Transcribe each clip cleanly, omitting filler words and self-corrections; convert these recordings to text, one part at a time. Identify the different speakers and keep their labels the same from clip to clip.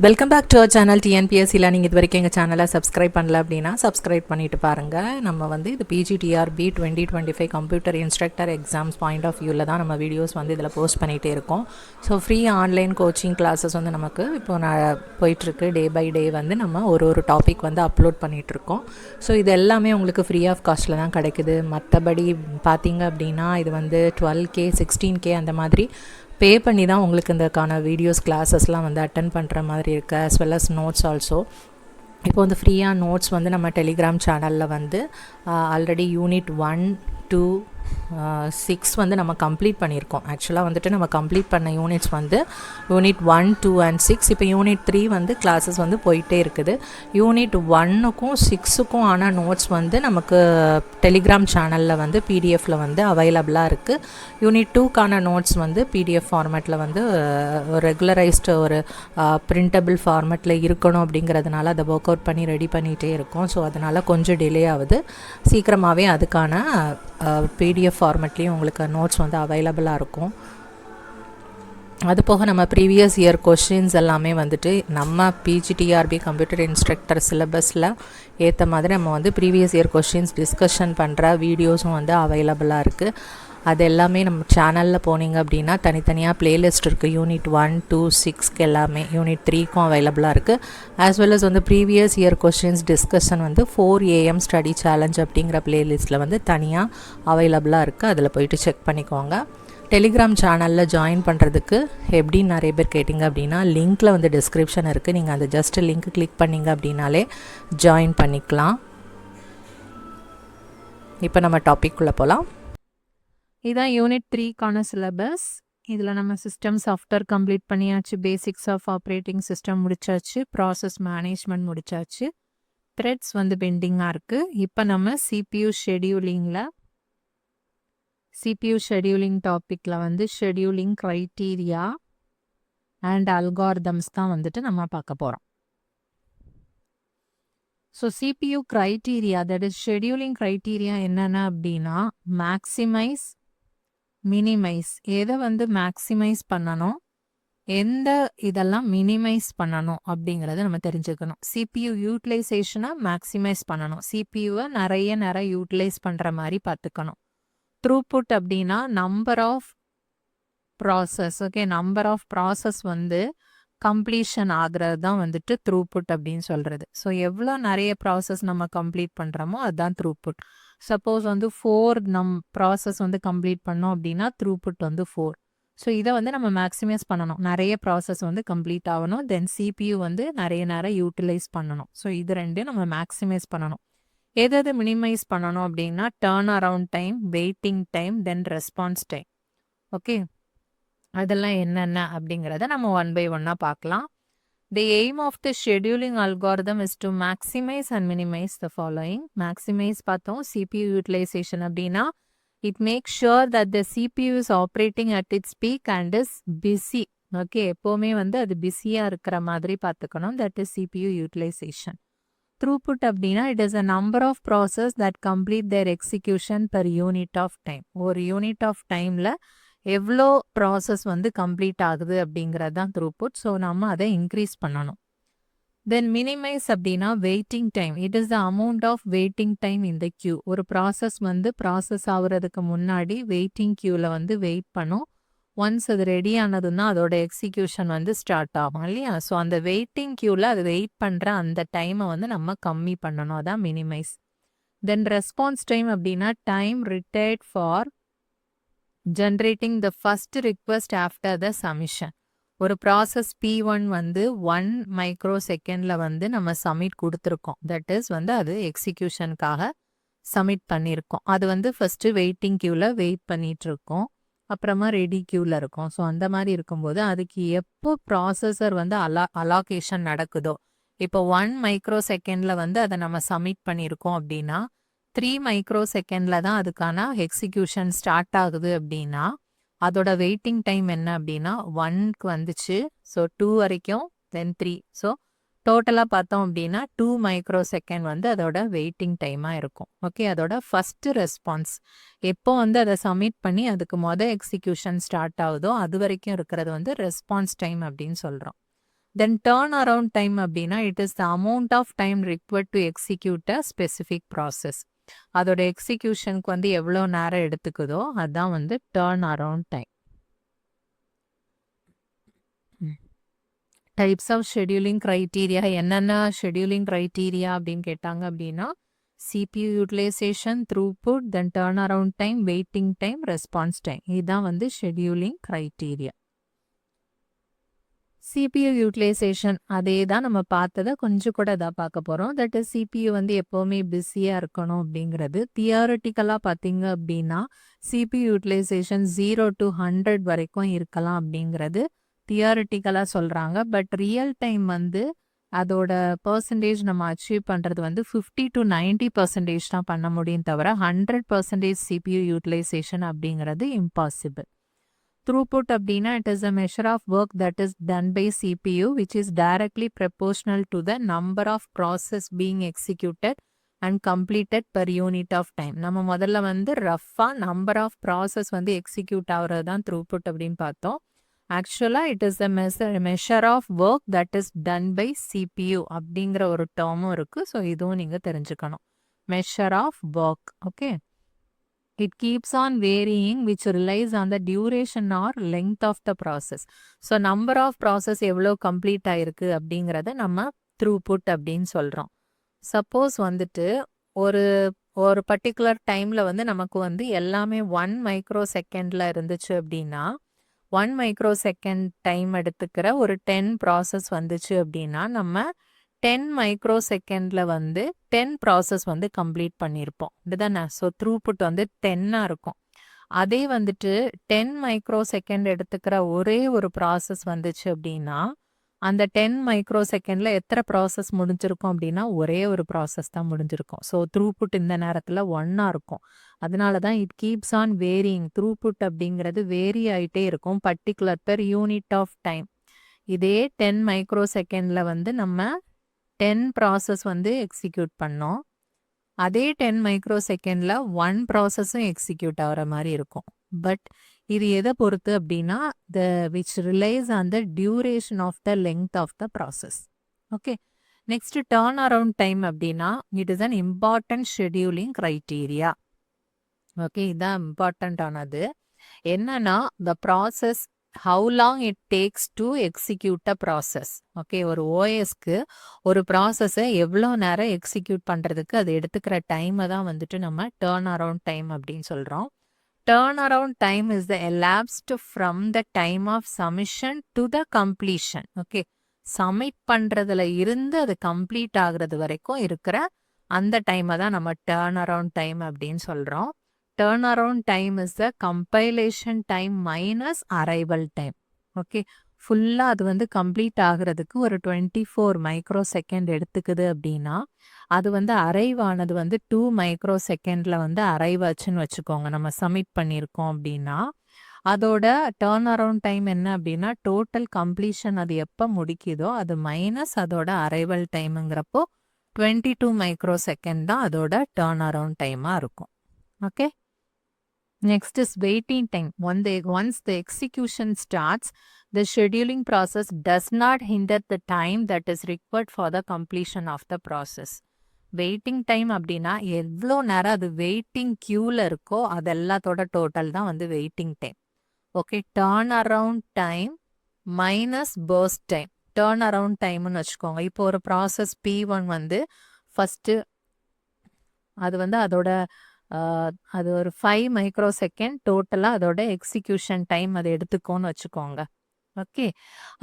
Speaker 1: Welcome back to our channel டிஎன்பிஎஸ்சியில் நீங்கள் இது வரைக்கும் எங்கள் சேனலை சப்ஸ்கிரைப் பண்ணல அப்படின்னா சப்ஸ்கிரைப் பண்ணிட்டு பாருங்கள். நம்ம வந்து இது PGTRB 2025 computer instructor exams point of வியூவில் தான் நம்ம வீடியோஸ் வந்து இதில் போஸ்ட் பண்ணிகிட்டே இருக்கோம். So free online coaching classes வந்து நமக்கு இப்போ போயிட்டுருக்கு. டே பை டே வந்து நம்ம ஒரு டாபிக் வந்து அப்லோட் பண்ணிகிட்ருக்கோம். ஸோ இது எல்லாமே உங்களுக்கு ஃப்ரீ ஆஃப் காஸ்ட்டில் தான் கிடைக்குது. மற்றபடி பார்த்தீங்க அப்படின்னா இது வந்து 12K 16K அந்த மாதிரி பே பண்ணி தான் உங்களுக்கு இதுக்கான வீடியோஸ் கிளாஸஸ்லாம் வந்து அட்டன் பண்ணுற மாதிரி இருக்குது. as well as notes also. இப்போ வந்து ஃப்ரீயாக நோட்ஸ் வந்து நம்ம டெலிகிராம் சேனலில் வந்து ஆல்ரெடி யூனிட் 1 2 6 வந்து நம்ம கம்ப்ளீட் பண்ணியிருக்கோம். ஆக்சுவலாக வந்துட்டு நம்ம கம்ப்ளீட் பண்ண யூனிட்ஸ் வந்து யூனிட் 1 2 and 6. இப்போ யூனிட் 3 வந்து கிளாஸஸ் வந்து போயிட்டே இருக்குது. யூனிட் 1க்கும் 6க்கும் ஆன நோட்ஸ் வந்து நமக்கு டெலிகிராம் சேனலில் வந்து பிடிஎஃப்பில் வந்து அவைலபிளாக இருக்குது. யூனிட் 2க்கான நோட்ஸ் வந்து பிடிஎஃப் ஃபார்மேட்டில் வந்து ரெகுலரைஸ்டு ஒரு பிரிண்டபிள் ஃபார்மேட்டில் இருக்கணும் அப்படிங்கிறதுனால அதை ஒர்க் அவுட் பண்ணி ரெடி பண்ணிகிட்டே இருக்கோம். ஸோ அதனால் கொஞ்சம் டிலே ஆகுது. சீக்கிரமாகவே அதுக்கான பிடிஎஃப் ஃபார்மேட்லேயும் உங்களுக்கு நோட்ஸ் வந்து அவைலபிளாக இருக்கும். அது போக நம்ம ப்ரீவியஸ் இயர் கொஷின்ஸ் எல்லாமே வந்துட்டு நம்ம பிஜிடிஆர்பி கம்ப்யூட்டர் இன்ஸ்ட்ரக்டர் சிலபஸில் ஏற்ற மாதிரி நம்ம வந்து ப்ரீவியஸ் இயர் கொஷின்ஸ் டிஸ்கஷன் பண்ணுற வீடியோஸும் வந்து அவைலபிளாக இருக்குது. அது எல்லாமே நம்ம சேனலில் போனீங்க அப்படின்னா தனித்தனியாக ப்ளேலிஸ்ட் இருக்குது. யூனிட் 1 2 6க்கு எல்லாமே, யூனிட் 3க்கும் அவைலபிளாக இருக்குது. ஆஸ் வெல் அஸ் வந்து ப்ரீவியஸ் இயர் கொஷின்ஸ் டிஸ்கஷன் வந்து 4 AM ஸ்டடி சேலஞ்ச் அப்படிங்கிற ப்ளேலிஸ்ட்டில் வந்து தனியாக அவைலபிளாக இருக்குது. அதில் போயிட்டு செக் பண்ணிக்கோங்க. டெலிகிராம் சேனலில் ஜாயின் பண்ணுறதுக்கு எப்படின்னு நிறைய பேர் கேட்டிங்க அப்படின்னா லிங்க்கில் வந்து டிஸ்கிரிப்ஷன் இருக்குது. நீங்கள் அந்த ஜஸ்ட் லிங்க் கிளிக் பண்ணிங்க அப்படின்னாலே ஜாயின் பண்ணிக்கலாம். இப்போ நம்ம டாபிக்குள்ளே போகலாம். இதான் யூனிட் 3க்கான சிலபஸ். இதில் நம்ம சிஸ்டம் சாஃப்ட்வேர் கம்ப்ளீட் பண்ணியாச்சு, பேசிக்ஸ் ஆஃப் ஆப்ரேட்டிங் சிஸ்டம் முடிச்சாச்சு, ப்ராசஸ் மேனேஜ்மெண்ட் முடிச்சாச்சு, த்ரெட்ஸ் வந்து பெண்டிங்காக இருக்குது. இப்போ நம்ம சிபியூ ஷெடியூலிங் டாப்பிக்கில் வந்து ஷெடியூலிங் க்ரைட்டீரியா அண்ட் அல்காரிதம்ஸ் தான் வந்துட்டு நம்ம பார்க்க போகிறோம். So CPU criteria, that is scheduling criteria என்னென்ன அப்படின்னா மேக்ஸிமைஸ், மினிமைஸ், எதை வந்து மேக்ஸிமைஸ் பண்ணணும், எந்த இதெல்லாம் மினிமைஸ் பண்ணணும் அப்படிங்கிறத நம்ம தெரிஞ்சுக்கணும். சிபியூ யூட்டிலைசேஷனை மேக்ஸிமைஸ் பண்ணணும், சிபியூவை நிறைய யூட்டிலைஸ் பண்ணுற மாதிரி பார்த்துக்கணும். த்ரூபுட் அப்படின்னா number of process. Okay, number of process வந்து கம்ப்ளீஷன் ஆகிறது தான் வந்துட்டு த்ரூபுட் அப்படின்னு சொல்கிறது. ஸோ எவ்வளோ நிறைய ப்ராசஸ் நம்ம கம்ப்ளீட் பண்ணுறோமோ அதுதான் த்ரூபுட். சப்போஸ் வந்து 4 ப்ராசஸ் வந்து கம்ப்ளீட் பண்ணோம் அப்படின்னா த்ரூபுட் வந்து 4. ஸோ இதை வந்து நம்ம மேக்ஸிமைஸ் பண்ணணும், நிறைய ப்ராசஸ் வந்து கம்ப்ளீட் ஆகணும். தென் சிபியூ வந்து நிறைய யூட்டிலைஸ் பண்ணணும். ஸோ இது ரெண்டையும் நம்ம மேக்ஸிமைஸ் பண்ணணும். எது மினிமைஸ் பண்ணணும் அப்படின்னா turn around time, waiting time, then response time. Okay, அதெல்லாம் என்னென்ன அப்படிங்கிறத நம்ம 1 by 1 பார்க்கலாம். The aim of the scheduling algorithm is to maximize and minimize the following. Maximize பார்த்தோம், CPU utilization அப்படின்னா it makes sure that the CPU is operating at its peak and is busy. Okay, எப்போவுமே வந்து அது பிஸியாக இருக்கிற மாதிரி பார்த்துக்கணும். That is CPU utilization. Throughput அப்படின்னா it is a number of process that complete their execution per unit of time. ஒரு unit of டைமில் எவ்வளோ ப்ராசஸ் வந்து கம்ப்ளீட் ஆகுது அப்படிங்கிறது தான் த்ரூபுட். ஸோ நம்ம அதை இன்க்ரீஸ் பண்ணணும். தென் மினிமைஸ் அப்படின்னா waiting time. It is the amount of waiting time in the queue. ஒரு ப்ராசஸ் வந்து ப்ராசஸ் ஆகுறதுக்கு முன்னாடி வெயிட்டிங் கியூவில் வந்து வெயிட் பண்ணும். ஒன்ஸ் அது ரெடி ஆனதுன்னா அதோட எக்ஸிக்யூஷன் வந்து ஸ்டார்ட் ஆகும் இல்லையா. ஸோ அந்த வெயிட்டிங் கியூவில் அது வெயிட் பண்ணுற அந்த டைமை வந்து நம்ம கம்மி பண்ணணும், அதான் மினிமைஸ். தென் ரெஸ்பான்ஸ் டைம் அப்படின்னா time retired for generating the first request after the submission. ஒரு ப்ராசஸ் P1 வந்து 1 மைக்ரோ செகண்டில் வந்து நம்ம சப்மிட் கொடுத்துருக்கோம். தட் இஸ் வந்து அது எக்ஸிக்யூஷனுக்காக சப்மிட் பண்ணியிருக்கோம். அது வந்து ஃபஸ்ட்டு வெயிட்டிங் கியூவில் வெயிட் பண்ணிகிட்ருக்கோம், அப்புறமா ரெடி கியூவில் இருக்கும். ஸோ அந்த மாதிரி இருக்கும்போது அதுக்கு எப்போ ப்ராசஸர் வந்து அலாகேஷன் நடக்குதோ, இப்போ 1 மைக்ரோ செகண்டில் வந்து அதை நம்ம சப்மிட் பண்ணியிருக்கோம் அப்படின்னா 3 மைக்ரோ செகண்டில் தான் அதுக்கான எக்ஸிக்யூஷன் ஸ்டார்ட் ஆகுது அப்படின்னா அதோட வெயிட்டிங் டைம் என்ன அப்படின்னா 1க்கு வந்துச்சு. ஸோ 2 வரைக்கும், தென் 3. ஸோ டோட்டலாக பார்த்தோம் அப்படின்னா 2 மைக்ரோ செகண்ட் வந்து அதோட வெயிட்டிங் டைமாக இருக்கும். ஓகே, அதோட ஃபஸ்ட்டு ரெஸ்பான்ஸ் எப்போ வந்து அதை சப்மிட் பண்ணி அதுக்கு எக்ஸிக்யூஷன் ஸ்டார்ட் ஆகுதோ அது வரைக்கும் இருக்கிறது வந்து ரெஸ்பான்ஸ் டைம் அப்படின்னு சொல்கிறோம். Then turn around time அப்படின்னா it is the amount of time required to execute a specific process. அதோட எக்ஸிக்யூஷனுக்கு வந்து எவ்வளோ நேரம் எடுத்துக்குதோ அதான் வந்து turn around time. Types of scheduling criteria என்னென்ன ஷெடியூலிங் க்ரைட்டீரியா அப்படின்னு கேட்டாங்க அப்படின்னா CPU utilization, throughput, then turn around time, waiting time, response time. இதுதான் வந்து ஷெடியூலிங் க்ரைட்டீரியா. CPU யூட்டிலைசேஷன் அதே தான் நம்ம பார்த்ததை கொஞ்சம் கூட இதாக பார்க்க போகிறோம். தட் இஸ் CPU வந்து எப்போவுமே பிஸியாக இருக்கணும் அப்படிங்கிறது. தியரட்டிக்கலாக பார்த்தீங்க அப்படின்னா CPU யூட்டிலைசேஷன் 0 to 100 வரைக்கும் இருக்கலாம் அப்படிங்கிறது தியரட்டிக்கலாக சொல்கிறாங்க. பட் ரியல் டைம் வந்து அதோட பர்சன்டேஜ் நம்ம அச்சீவ் பண்ணுறது வந்து 50 to 90% தான் பண்ண முடியும் தவிர 100% CPU யூட்டிலைசேஷன் அப்படிங்கிறது இம்பாசிபிள். Throughput அப்படின்னா it is a measure of work that is done by CPU which is directly proportional to the number of process being executed and completed per unit of time. நம்ம முதல்ல வந்து ரஃபா number of process வந்து execute ஆகிறது தான் throughput அப்படின்னு பார்த்தோம். ஆக்சுவலாக it is the measure of work that is done by CPU அப்படிங்கிற ஒரு டேர்மும் இருக்குது. ஸோ இதுவும் நீங்கள் தெரிஞ்சுக்கணும். Measure of work. Okay, it keeps on varying which relies on the duration or length of the process. So number of process எவ்வளோ complete ஆயிருக்கு அப்படிங்கிறத நம்ம த்ரூபுட் அப்படின்னு சொல்கிறோம். சப்போஸ் வந்துட்டு ஒரு ஒரு பர்டிகுலர் டைமில் வந்து நமக்கு வந்து எல்லாமே 1 மைக்ரோ செகண்டில் இருந்துச்சு அப்படின்னா 1 மைக்ரோ செகண்ட் டைம் எடுத்துக்கிற ஒரு 10 ப்ராசஸ் வந்துச்சு அப்படின்னா நம்ம 10 மைக்ரோ செகண்டில் வந்து 10 ப்ராசஸ் வந்து கம்ப்ளீட் பண்ணியிருப்போம் இதுதானே. ஸோ த்ரூபுட் வந்து 10 இருக்கும். அதே வந்துட்டு 10 மைக்ரோ செகண்ட் எடுத்துக்கிற ஒரே ஒரு ப்ராசஸ் வந்துச்சு அப்படின்னா அந்த 10 மைக்ரோ செகண்டில் எத்தனை ப்ராசஸ் முடிஞ்சிருக்கும் அப்படின்னா ஒரே ஒரு ப்ராசஸ் தான் முடிஞ்சிருக்கும். ஸோ த்ரூபுட் இந்த நேரத்தில் 1 இருக்கும். அதனால தான் it keeps on varying. Throughput அப்படிங்கிறது வேரி ஆகிட்டே இருக்கும் particular per unit of time. இதே 10 மைக்ரோ செகண்டில் வந்து நம்ம 10 ப்ராசஸ் வந்து எக்ஸிக்யூட் பண்ணோம். அதே 10 மைக்ரோ செகண்டில் 1 ப்ராசஸும் எக்ஸிக்யூட் ஆகிற மாதிரி இருக்கும். பட் இது எதை பொறுத்து அப்படின்னா which relies on the duration of the length of the process. Okay, next turn around time அப்படின்னா it is an important scheduling criteria. Okay, இதுதான் இம்பார்ட்டண்ட் ஆனது. என்னன்னா the process how long it takes to execute a process. Okay, ஒரு ஓஎஸ்க்கு ஒரு ப்ராசஸை எவ்வளோ நேரம் எக்ஸிக்யூட் பண்ணுறதுக்கு அது எடுத்துக்கிற டைமை தான் வந்துட்டு நம்ம டர்ன் அரவுண்ட் டைம் அப்படின்னு சொல்கிறோம். Turn around time is the elapsed from the time of submission to the completion. Okay, submit பண்ணுறதுல இருந்து அது கம்ப்ளீட் ஆகுறது வரைக்கும் இருக்கிற அந்த டைமை தான் நம்ம டர்ன் அரவுண்ட் டைம் அப்படின்னு சொல்கிறோம். Turn around time is the compilation time minus arrival time. Okay, ஃபுல்லாக அது வந்து கம்ப்ளீட் ஆகிறதுக்கு ஒரு 24 மைக்ரோ செகண்ட் எடுத்துக்குது அப்படின்னா அது வந்து அரைவ் ஆனது வந்து 2 மைக்ரோ செகண்டில் வந்து அரைவ் ஆச்சுன்னு வச்சுக்கோங்க. நம்ம சப்மிட் பண்ணியிருக்கோம் அப்படின்னா அதோட டர்ன் அரவுண்ட் டைம் என்ன அப்படின்னா டோட்டல் கம்ப்ளீஷன் அது எப்போ முடிக்குதோ அது மைனஸ் அதோட அரைவல் டைமுங்கிறப்போ 22 மைக்ரோ செகண்ட் தான் அதோட டர்ன் அரவுண்ட் டைமாக இருக்கும். Okay, next is waiting time. Once the execution starts, the scheduling process does not hinder the time that is required for the completion of the process. Waiting time அப்படின்னா எவ்வளோ நேரம் அது waiting க்யூவில் இருக்கோ அது எல்லாத்தோட டோட்டல் தான் வந்து waiting time. Okay, turn around time minus burst time. Turn around டைம்னு வச்சுக்கோங்க. இப்போ ஒரு ப்ராசஸ் P1 வந்து ஃபஸ்ட்டு அது வந்து அதோட அது ஒரு 5 மைக்ரோ செகண்ட் டோட்டலாக அதோட எக்ஸிக்யூஷன் டைம் அதை எடுத்துக்கோன்னு வச்சுக்கோங்க. ஓகே,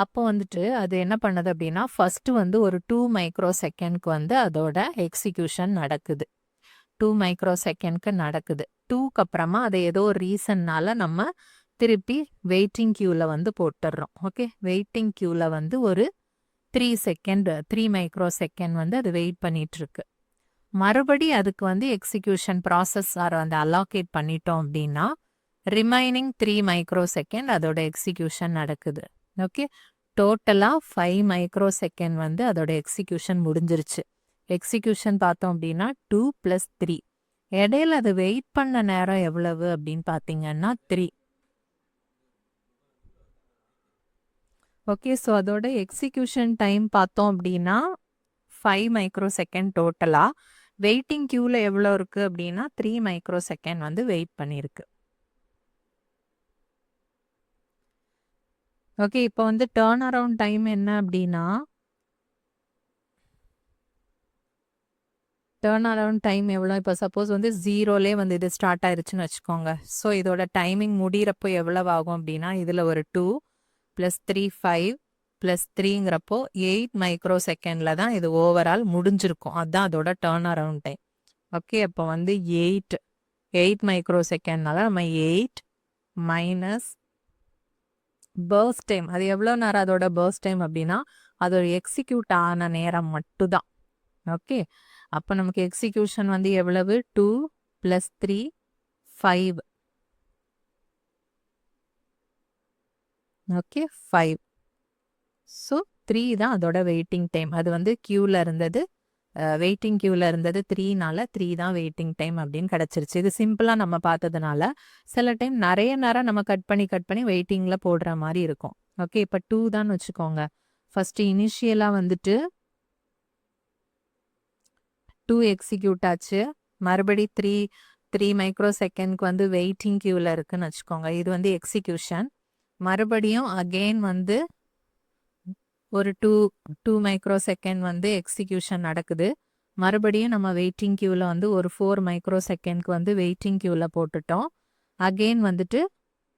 Speaker 1: அப்போ வந்துட்டு அது என்ன பண்ணுது அப்படின்னா ஃபஸ்ட்டு வந்து ஒரு 2 மைக்ரோ செகண்ட்க்கு வந்து அதோட எக்ஸிக்யூஷன் நடக்குது. 2 மைக்ரோ செகண்ட்க்கு நடக்குது. 2க்கு அப்புறமா அதை ஏதோ ஒரு ரீசன்னால நம்ம திருப்பி வெயிட்டிங் க்யூவில் வந்து போட்டுடுறோம். ஓகே, வெயிட்டிங் க்யூவில் வந்து ஒரு 3 மைக்ரோ செகண்ட் வந்து அது வெயிட் பண்ணிகிட்ருக்கு. மறுபடி அதுக்கு வந்து எக்ஸிக்யூஷன் ப்ராசஸ் வந்து அலாகேட் பண்ணிட்டோம் அப்படின்னா ரிமைனிங் 3 மைக்ரோ செகண்ட் அதோட எக்ஸிக்யூஷன் நடக்குது. ஓகே, டோட்டலாக 5 மைக்ரோ செகண்ட் வந்து அதோட எக்ஸிக்யூஷன் முடிஞ்சிருச்சு. எக்ஸிக்யூஷன் பார்த்தோம் அப்படின்னா 2 + 3. இடையில அது வெயிட் பண்ண நேரம் எவ்வளவு அப்படின்னு பார்த்தீங்கன்னா 3. ஓகே. ஸோ அதோட எக்ஸிக்யூஷன் டைம் பார்த்தோம் அப்படின்னா 5 மைக்ரோ செகண்ட் டோட்டலா. வெயிட்டிங் கியூல எவ்வளோ இருக்கு அப்படின்னா 3 மைக்ரோ செகண்ட் வந்து வெயிட் பண்ணியிருக்கு. ஓகே. இப்போ வந்து டர்ன் அரவுண்ட் டைம் என்ன அப்படின்னா டர்ன் அரவுண்ட் டைம் எவ்வளோ? இப்போ சப்போஸ் வந்து 0லே வந்து இது ஸ்டார்ட் ஆயிருச்சுன்னு வச்சுக்கோங்க. ஸோ இதோட டைமிங் முடிகிறப்போ எவ்வளவு ஆகும் அப்படின்னா இதில் ஒரு 2 + 3 5 + 3ங்கிறப்போ 8 மைக்ரோ செகண்டில் தான் இது ஓவரால் முடிஞ்சிருக்கும். அதுதான் அதோட டர்ன் அரவுண்ட் டைம். ஓகே. அப்போ வந்து 8 மைக்ரோ செகண்ட்னால நம்ம 8 மைனஸ் பர்ஸ்ட் டைம். அது எவ்வளோ நேரம் அதோட பர்ஸ்ட் டைம் அப்படின்னா அதோட எக்ஸிக்யூட் ஆன நேரம் மட்டும்தான். ஓகே. அப்போ நமக்கு எக்ஸிக்யூஷன் வந்து எவ்வளவு? 2 + 3 5. ஓகே 5. ஸோ 3 தான் அதோட வெயிட்டிங் டைம். அது வந்து கியூவில் இருந்தது, வெயிட்டிங் கியூவில் இருந்தது 3னால 3 தான் வெயிட்டிங் டைம் அப்படின்னு கிடச்சிருச்சு. இது சிம்பிளாக நம்ம பார்த்ததுனால சில டைம் நிறைய நேரம் நம்ம கட் பண்ணி வெயிட்டிங்கில் போடுற மாதிரி இருக்கும். ஓகே. இப்போ 2 தான் வச்சுக்கோங்க. ஃபஸ்ட்டு இனிஷியலாக வந்துட்டு 2 எக்ஸிக்யூட் ஆச்சு. மறுபடி 3 மைக்ரோ செகண்ட்க்கு வந்து வெயிட்டிங் கியூவில் இருக்குன்னு வச்சுக்கோங்க. இது வந்து எக்ஸிக்யூஷன். மறுபடியும் அகெயின் வந்து ஒரு 2 மைக்ரோ செகண்ட் வந்து எக்ஸிக்யூஷன் நடக்குது. மறுபடியும் நம்ம வெயிட்டிங் கியூவில் வந்து ஒரு 4 மைக்ரோ செகண்ட்க்கு வந்து வெயிட்டிங் கியூவில் போட்டுட்டோம். அகெயின் வந்துட்டு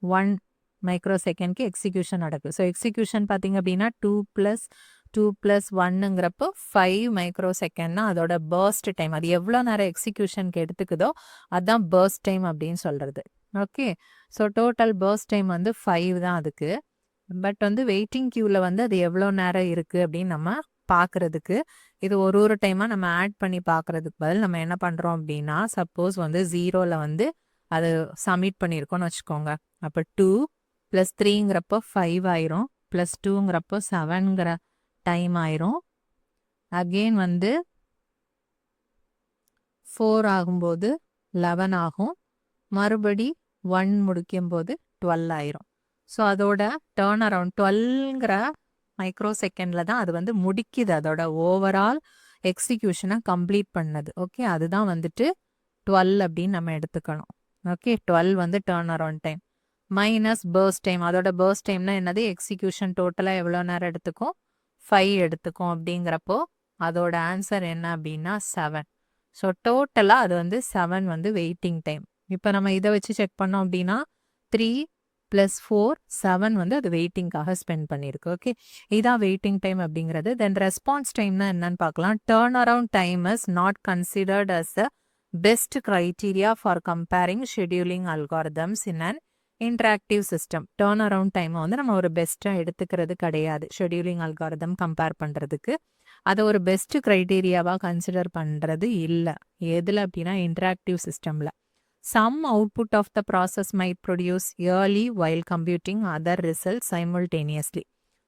Speaker 1: 1 மைக்ரோ செகண்ட்க்கு எக்ஸிக்யூஷன் நடக்குது. ஸோ எக்ஸிக்யூஷன் பார்த்தீங்க அப்படின்னா 2 + 1ங்கிறப்போ 5 மைக்ரோ செகண்ட்னா அதோட பர்ஸ்ட் டைம். அது எவ்வளோ நேரம் எக்ஸிக்யூஷனுக்கு எடுத்துக்குதோ அதுதான் பர்ஸ்ட் டைம் அப்படின்னு சொல்கிறது. ஓகே. ஸோ டோட்டல் பர்ஸ்ட் டைம் வந்து 5 தான் அதுக்கு. பட் வந்து வெயிட்டிங் கியூவில் வந்து அது எவ்வளோ நேரம் இருக்குது அப்படின்னு நம்ம பார்க்குறதுக்கு இது ஒரு டைமாக நம்ம ஆட் பண்ணி பார்க்குறதுக்கு பதில் நம்ம என்ன பண்ணுறோம் அப்படின்னா சப்போஸ் வந்து 0ல் வந்து அது சப்மிட் பண்ணியிருக்கோன்னு வச்சுக்கோங்க. அப்போ 2 + 3ங்கிறப்போ 5 ஆயிரும், +2ங்கிறப்போ 7ங்கிற டைம் ஆயிரும். அகெயின் வந்து 4 ஆகும்போது 11 ஆகும். மறுபடி 1 முடிக்கும்போது 12 ஆயிரும். ஸோ அதோட டர்ன் அரவுண்ட் 12ங்கிற மைக்ரோ செகண்டில் தான் அது வந்து முடிக்குது. அதோட ஓவரால் எக்ஸிக்யூஷனை கம்ப்ளீட் பண்ணது. ஓகே. அதுதான் வந்துட்டு 12 அப்படின்னு நம்ம எடுத்துக்கணும். ஓகே. 12 வந்து turn around time minus burst time. அதோட பர்ஸ்ட் டைம்னா என்னது? எக்ஸிக்யூஷன் டோட்டலாக எவ்வளோ நேரம் எடுத்துக்கும்? 5 எடுத்துக்கும். அப்படிங்கிறப்போ அதோட ஆன்சர் என்ன அப்படின்னா 7. ஸோ டோட்டலாக அது வந்து 7 வந்து வெயிட்டிங் டைம். இப்போ நம்ம இதை வச்சு செக் பண்ணோம் அப்படின்னா 3 + 4 7 வந்து அது வெயிட்டிங்காக ஸ்பெண்ட் பண்ணியிருக்கு. ஓகே. இதான் வெயிட்டிங் டைம் அப்படிங்கிறது. தென் ரெஸ்பான்ஸ் டைம்னா என்னன்னு பார்க்கலாம். Turn around time is not considered as a best criteria for comparing scheduling algorithms in an interactive system. Turn around டைமை வந்து நம்ம ஒரு பெஸ்ட்டாக எடுத்துக்கிறது கிடையாது ஷெடியூலிங் அல்காரிதம் கம்பேர் பண்ணுறதுக்கு. அதை ஒரு பெஸ்ட் கிரைட்டீரியாவாக கன்சிடர் பண்ணுறது இல்லை. எதில் அப்படின்னா இன்ட்ராக்டிவ் சிஸ்டமில். Some output of the process might produce early while computing other results simultaneously.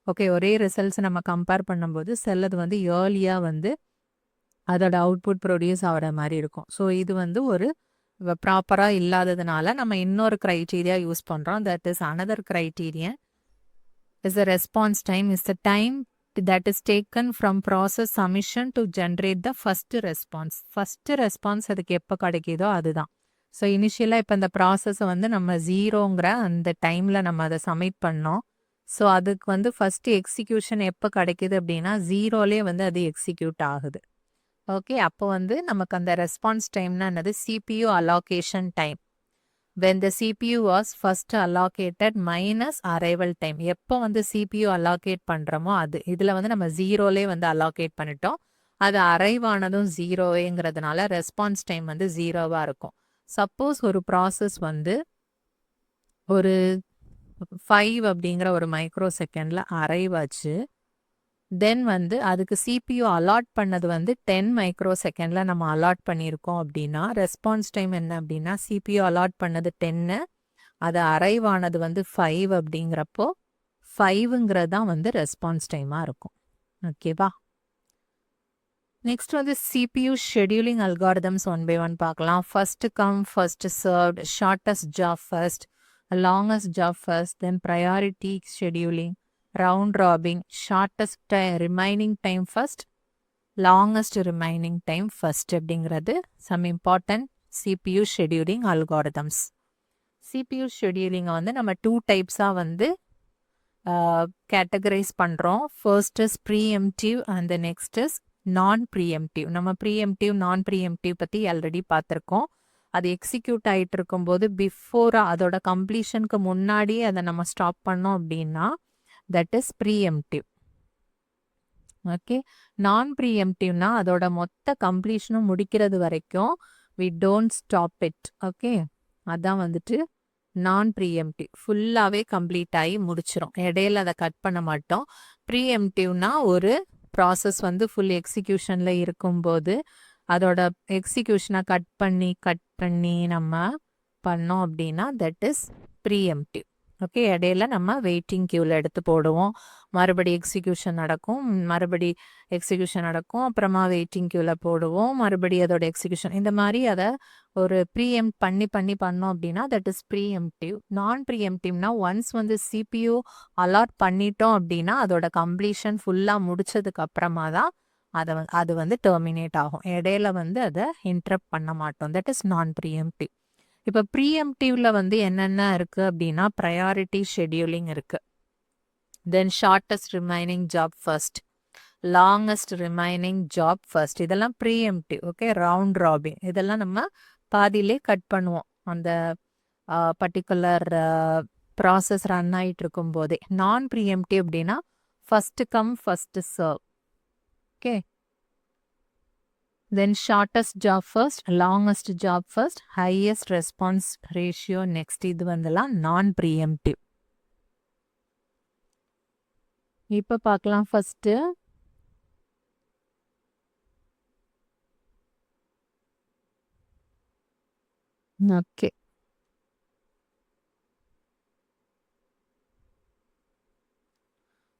Speaker 1: Okay. ஒரே ரிசல்ட்ஸ் நம்ம கம்பேர் பண்ணும்போது சிலது வந்து ஏர்லியாக வந்து அதோட அவுட்புட் ப்ரொடியூஸ் ஆகிற மாதிரி இருக்கும். ஸோ இது வந்து ஒரு ப்ராப்பராக இல்லாததுனால நம்ம இன்னொரு க்ரைட்டீரியா யூஸ் பண்ணுறோம். That is another criteria is a response time is the time that is taken from process submission to generate the first response. First response அதுக்கு எப்போ கிடைக்கிதோ அதுதான். ஸோ இனிஷியலாக இப்போ இந்த ப்ராசஸை வந்து நம்ம 0ங்கிற அந்த டைமில் நம்ம அதை சப்மிட் பண்ணோம். ஸோ அதுக்கு வந்து ஃபஸ்ட்டு எக்ஸிக்யூஷன் எப்போ கிடைக்கிது அப்படின்னா 0லே வந்து அது எக்ஸிக்யூட் ஆகுது. ஓகே. அப்போ வந்து நமக்கு அந்த ரெஸ்பான்ஸ் டைம்னா என்னது? CPU allocation time. when the CPU was first allocated minus arrival time. எப்போ வந்து CPU allocate பண்ணுறோமோ அது. இதில் வந்து நம்ம 0லே வந்து allocate பண்ணிட்டோம். அது அரைவ் ஆனதும் 0ங்கிறதுனால ரெஸ்பான்ஸ் டைம் வந்து 0வாக இருக்கும். சப்போஸ் ஒரு ப்ராசஸ் வந்து ஒரு 5 அப்படிங்கிற ஒரு மைக்ரோ செகண்டில் அரைவ் ஆச்சு. தென் வந்து அதுக்கு CPU அலாட் பண்ணது வந்து 10 மைக்ரோ செகண்டில் நம்ம அலாட் பண்ணியிருக்கோம் அப்படின்னா ரெஸ்பான்ஸ் டைம் என்ன அப்படின்னா CPU அலாட் பண்ணது 10, அது அரைவ் ஆனது வந்து 5 அப்படிங்கிறப்போ 5ங்கிறது தான் வந்து ரெஸ்பான்ஸ் டைமாக இருக்கும். ஓகேவா? நெக்ஸ்ட் வந்து CPU scheduling algorithms one by one பார்க்கலாம். First come first served, shortest job first, longest job first, then priority scheduling, round robin, shortest remaining time first, longest remaining time first அப்படிங்கிறது some important CPU scheduling algorithms. CPU ஷெடியூலிங்கை வந்து நம்ம 2 டைப்ஸாக வந்து categorize பண்ணுறோம். First is preemptive and the next is non preemptive. நம்ம preemptive non preemptive பற்றி already பார்த்துருக்கோம். அது எக்ஸிக்யூட் ஆகிட்டு இருக்கும்போது பிஃபோராக அதோட கம்ப்ளீஷனுக்கு முன்னாடியே அதை நம்ம ஸ்டாப் பண்ணோம் அப்படின்னா தட் இஸ் ப்ரீஎம்டிவ். ஓகே, நான் ப்ரீஎம்டிவ்னா அதோட மொத்த கம்ப்ளீஷனும் முடிக்கிறது வரைக்கும் we don't stop it. Okay, அதான் வந்துட்டு நான் ப்ரீஎம்டிவ். ஃபுல்லாகவே கம்ப்ளீட் ஆகி முடிச்சிடும், இடையில அதை கட் பண்ண மாட்டோம். ப்ரீஎம்டிவ்னா ஒரு ப்ராசஸ் வந்து ஃபுல் எக்ஸிக்யூஷனில் இருக்கும்போது அதோட எக்ஸிக்யூஷனை கட் பண்ணி நம்ம பண்ணோம் அப்படின்னா தட் இஸ் ப்ரீஎம்டிவ். ஓகே, இடையில நம்ம வெயிட்டிங் கியூவில் எடுத்து போடுவோம், மறுபடி எக்ஸிக்யூஷன் நடக்கும், அப்புறமா வெயிட்டிங் கியூவில் போடுவோம், மறுபடி அதோட எக்ஸிக்யூஷன், இந்த மாதிரி அதை ஒரு ப்ரீஎம்ட் பண்ணி பண்ணோம் அப்படின்னா தட் இஸ் ப்ரீஎம்டிவ். நான் ப்ரீஎம்டிவ்னா ஒன்ஸ் வந்து CPU அலாட் பண்ணிட்டோம் அப்படின்னா அதோட கம்ப்ளீஷன் ஃபுல்லாக முடிச்சதுக்கு அப்புறமா தான் அது வந்து டெர்மினேட் ஆகும். இடையில வந்து அதை இன்டரப்ட் பண்ண மாட்டோம். That is non preemptive. இப்போ ப்ரீஎம்டிவ்ல வந்து என்னென்ன இருக்குது அப்படின்னா ப்ரையாரிட்டி ஷெடியூலிங் இருக்குது, then shortest remaining job first, longest remaining job first, இதெல்லாம் ப்ரீஎம்டிவ். ஓகே, ரவுண்ட் ராபின் இதெல்லாம் நம்ம பாதியிலே கட் பண்ணுவோம் அந்த பர்டிகுலர் ப்ராசஸ் ரன் ஆகிட்டு இருக்கும் போதே. நான் ப்ரீஎம்டிவ் அப்படின்னா first come first serve. Okay, then shortest job first, longest job first, highest response ratio next. இது வந்துலாம் நான் ப்ரீஎம்டிவ். இப்போ பார்க்கலாம் first. Okay,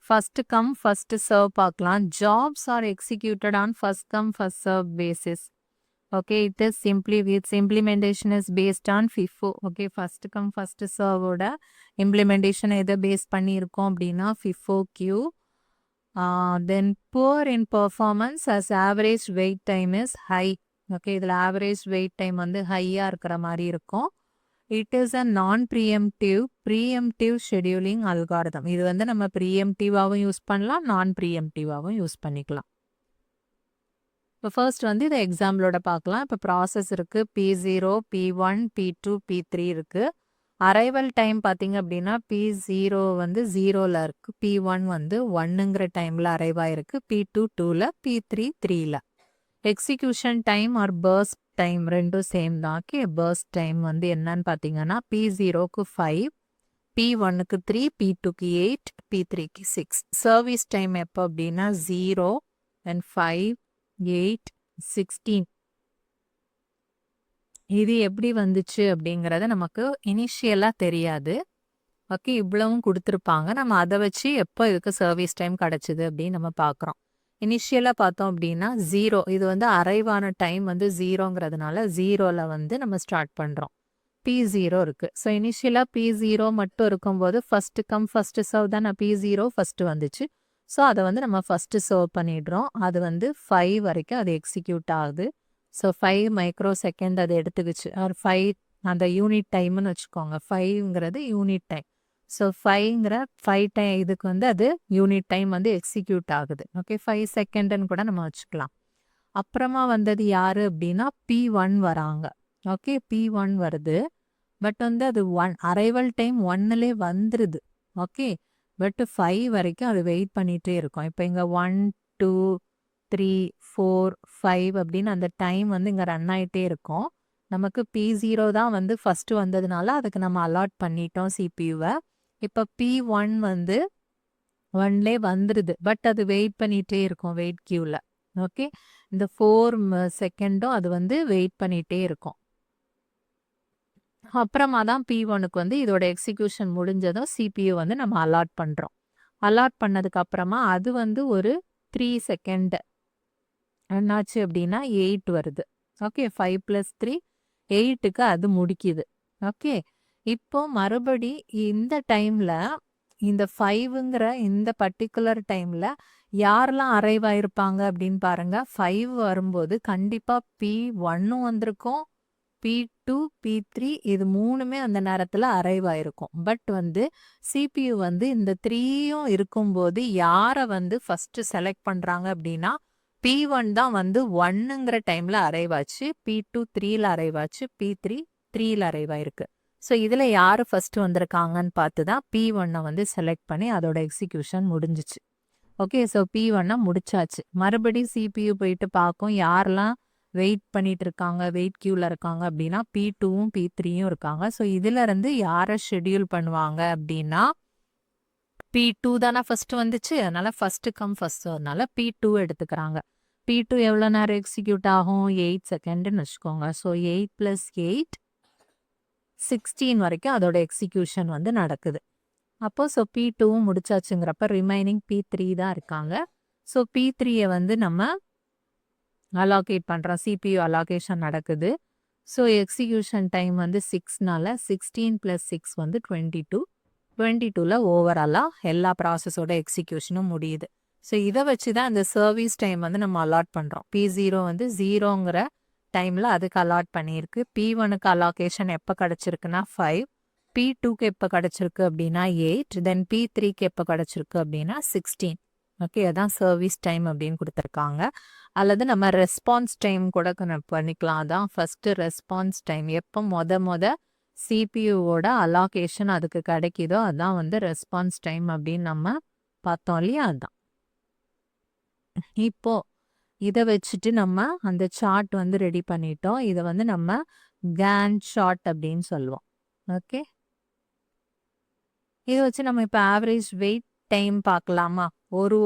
Speaker 1: first come first serve பார்க்கலாம். Jobs are executed on first come first serve basis. Okay, it is its implementation is based on FIFO. Okay, first come first சர்வோட implementation எதை base பண்ணியிருக்கோம் அப்படின்னா FIFO queue. Then poor in performance as average wait time is high. Okay, இதில் average wait time வந்து ஹையாக இருக்கிற மாதிரி இருக்கும். இட் இஸ் அ நான் ப்ரீஎம்டிவ் ஷெடியூலிங் அல்காரிதம். இது வந்து நம்ம ப்ரீஎம்டிவாகவும் யூஸ் பண்ணலாம், நான் ப்ரீஎம்டிவாகவும் யூஸ் பண்ணிக்கலாம். இப்போ ஃபர்ஸ்ட் வந்து இதை எக்ஸாம்பிளோட பார்க்கலாம். இப்போ ப்ராசஸ் இருக்குது, P0, P1, P2, P3 இருக்குது. அரைவல் டைம் பார்த்தீங்க அப்படின்னா P0 வந்து 0ல் இருக்குது, P1 வந்து 1ங்கிற டைமில் அரைவ் ஆயிருக்கு, P2 2ல், P3 3ல். Execution time are burst time ரெண்டும் சேம் தான். ஓகே, பர்ஸ்ட் டைம் வந்து என்னன்னு பார்த்தீங்கன்னா P0க்கு 5, P1க்கு 3, P2க்கு 8, P3க்கு 6. சர்வீஸ் டைம் எப்போ அப்படின்னா 0 and 5, 8, 16. இது எப்படி வந்துச்சு அப்படிங்கிறத நமக்கு இனிஷியலாக தெரியாது. ஓகே, இவ்வளவும் கொடுத்துருப்பாங்க, நம்ம அதை வச்சு எப்போ இதுக்கு சர்வீஸ் டைம் கிடச்சிது அப்படின்னு நம்ம பார்க்குறோம். இனிஷியலாக பார்த்தோம் அப்படின்னா 0, இது வந்து அரைவான டைம் வந்து 0ங்கிறதுனால 0ல் வந்து நம்ம ஸ்டார்ட் பண்ணுறோம். P0 இருக்குது. ஸோ இனிஷியலாக P0 மட்டும் இருக்கும்போது ஃபஸ்ட்டு கம் ஃபஸ்ட்டு சர்வ் தான். P0 ஃபஸ்ட்டு வந்துச்சு, ஸோ அதை வந்து நம்ம ஃபஸ்ட்டு சர்வ் பண்ணிடுறோம். அது வந்து 5 வரைக்கும் அது எக்ஸிக்யூட் ஆகுது. ஸோ 5 மைக்ரோ செகண்ட் அது எடுத்துக்கிச்சு, ஆர் 5 அந்த யூனிட் டைம்னு வச்சுக்கோங்க. 5ங்கிறது யூனிட் டைம். ஸோ 5 டைம் இதுக்கு வந்து அது யூனிட் டைம் வந்து எக்ஸிக்யூட் ஆகுது. ஓகே, 5 செகண்டுன்னு கூட நம்ம வச்சுக்கலாம். அப்புறமா வந்தது யார் அப்படின்னா P1 வராங்க. ஓகே, P1 வருது, பட் வந்து அது அரைவல் டைம் 1லே வந்துடுது. ஓகே, பட் 5 வரைக்கும் அது வெயிட் பண்ணிகிட்டே இருக்கும். இப்போ இங்கே 1, 2, 3, 4, 5 அப்படின்னு அந்த டைம் வந்து இங்கே ரன் ஆகிட்டே இருக்கும். நமக்கு P0 தான் வந்து ஃபஸ்ட்டு வந்ததுனால அதுக்கு நம்ம அலாட் பண்ணிட்டோம் CPU-வை. இப்போ P1 வந்து 1லே வந்துடுது, பட் அது வெயிட் பண்ணிகிட்டே இருக்கும் வெயிட் கியூவில். ஓகே, இந்த 4 செகண்டும் அது வந்து வெயிட் பண்ணிகிட்டே இருக்கும். அப்புறமா தான் P1க்கு வந்து இதோட எக்ஸிக்யூஷன் முடிஞ்சதும் CPU வந்து நம்ம அலாட் பண்ணுறோம். அலாட் பண்ணதுக்கு அப்புறமா அது வந்து ஒரு 3 செகண்ட் என்னாச்சு அப்படின்னா 8 வருது. ஓகே, 5 + 3 8க்கு அது முடிக்குது. ஓகே, இப்போ மறுபடி இந்த டைமில் இந்த 5ங்கிற இந்த பர்ட்டிகுலர் டைம்ல யாரெல்லாம் அரைவ் ஆயிருப்பாங்க அப்படின்னு பாருங்க. 5 வரும்போது கண்டிப்பா P1ம் வந்திருக்கும், P2, P3 இது 3மே அந்த நேரத்துல அரைவ் ஆயிருக்கும். பட் வந்து CPU வந்து இந்த 3யும் இருக்கும்போது யார வந்து ஃபர்ஸ்ட் செலக்ட் பண்றாங்க அப்படின்னா P1 தான் வந்து 1ங்கிற டைம்ல அரைவ் ஆச்சு, P2 3ல அரைவ் ஆச்சு, P3 3ல அரைவ் ஆயிருக்கு. ஸோ இதில் யார் ஃபர்ஸ்ட் வந்திருக்காங்கன்னு பார்த்து தான் P1 வந்து செலக்ட் பண்ணி அதோட எக்ஸிக்யூஷன் முடிஞ்சிச்சு. ஓகே, ஸோ P1 முடிச்சாச்சு. மறுபடியும் CPU போயிட்டு பார்க்கும் யாரெல்லாம் வெயிட் பண்ணிட்டு இருக்காங்க, வெயிட் கியூவில் இருக்காங்க அப்படின்னா P2வும் P3யும் இருக்காங்க. ஸோ இதுல இருந்து யாரை ஷெட்யூல் பண்ணுவாங்க அப்படின்னா P2 தானே ஃபர்ஸ்ட் வந்துச்சு, அதனால ஃபர்ஸ்ட் கம் ஃபர்ஸ்ட், அதனால P2 எடுத்துக்கிறாங்க. P2 எவ்வளோ நேரம் எக்ஸிக்யூட் ஆகும்? 8 செகண்ட்னு வச்சுக்கோங்க. ஸோ 8 + 8 16 வரைக்கும் அதோட எக்ஸிக்யூஷன் வந்து நடக்குது. அப்போ ஸோ P2வும் முடிச்சாச்சுங்கிறப்ப ரிமைனிங் P3 தான் இருக்காங்க. ஸோ P3யை வந்து நம்ம அலாகேட் பண்ணுறோம். CPU அலாகேஷன் நடக்குது. ஸோ எக்ஸிக்யூஷன் டைம் வந்து 6னால 16 + 6 வந்து 22. 22ல் ஓவராலாக எல்லா ப்ராசஸோட எக்ஸிக்யூஷனும் முடியுது. ஸோ இதை வச்சு தான் இந்த சர்வீஸ் டைம் வந்து நம்ம அலாட் பண்ணுறோம். P0 வந்து 0ங்கிற டைமில் அதுக்கு அலாட் பண்ணியிருக்கு. P1க்கு அலாகேஷன் எப்போ கிடச்சிருக்குன்னா 5, P2க்கு எப்போ கிடச்சிருக்கு அப்படின்னா 8, தென் P3க்கு எப்போ கிடச்சிருக்கு அப்படின்னா 16. ஓகே, அதான் சர்வீஸ் டைம் அப்படின்னு கொடுத்துருக்காங்க. அல்லது நம்ம ரெஸ்பான்ஸ் டைம் கூட பண்ணிக்கலாம். அதான் ஃபர்ஸ்ட் ரெஸ்பான்ஸ் டைம் எப்போ மொத சிபியூவோட அலாகேஷன் அதுக்கு கிடைக்குதோ அதான் வந்து ரெஸ்பான்ஸ் டைம் அப்படின்னு நம்ம பார்த்தோம் இல்லையா, அதுதான். இப்போ இதை வச்சுட்டு நம்ம அந்த சார்ட் வந்து ரெடி பண்ணிட்டோம். இதை வந்து நம்ம கேன் சார்ட் அப்படின்னு சொல்லுவோம். ஓகே, இதை வச்சு நம்ம இப்போ ஆவரேஜ் வெயிட் டைம் பார்க்கலாமா? ஒரு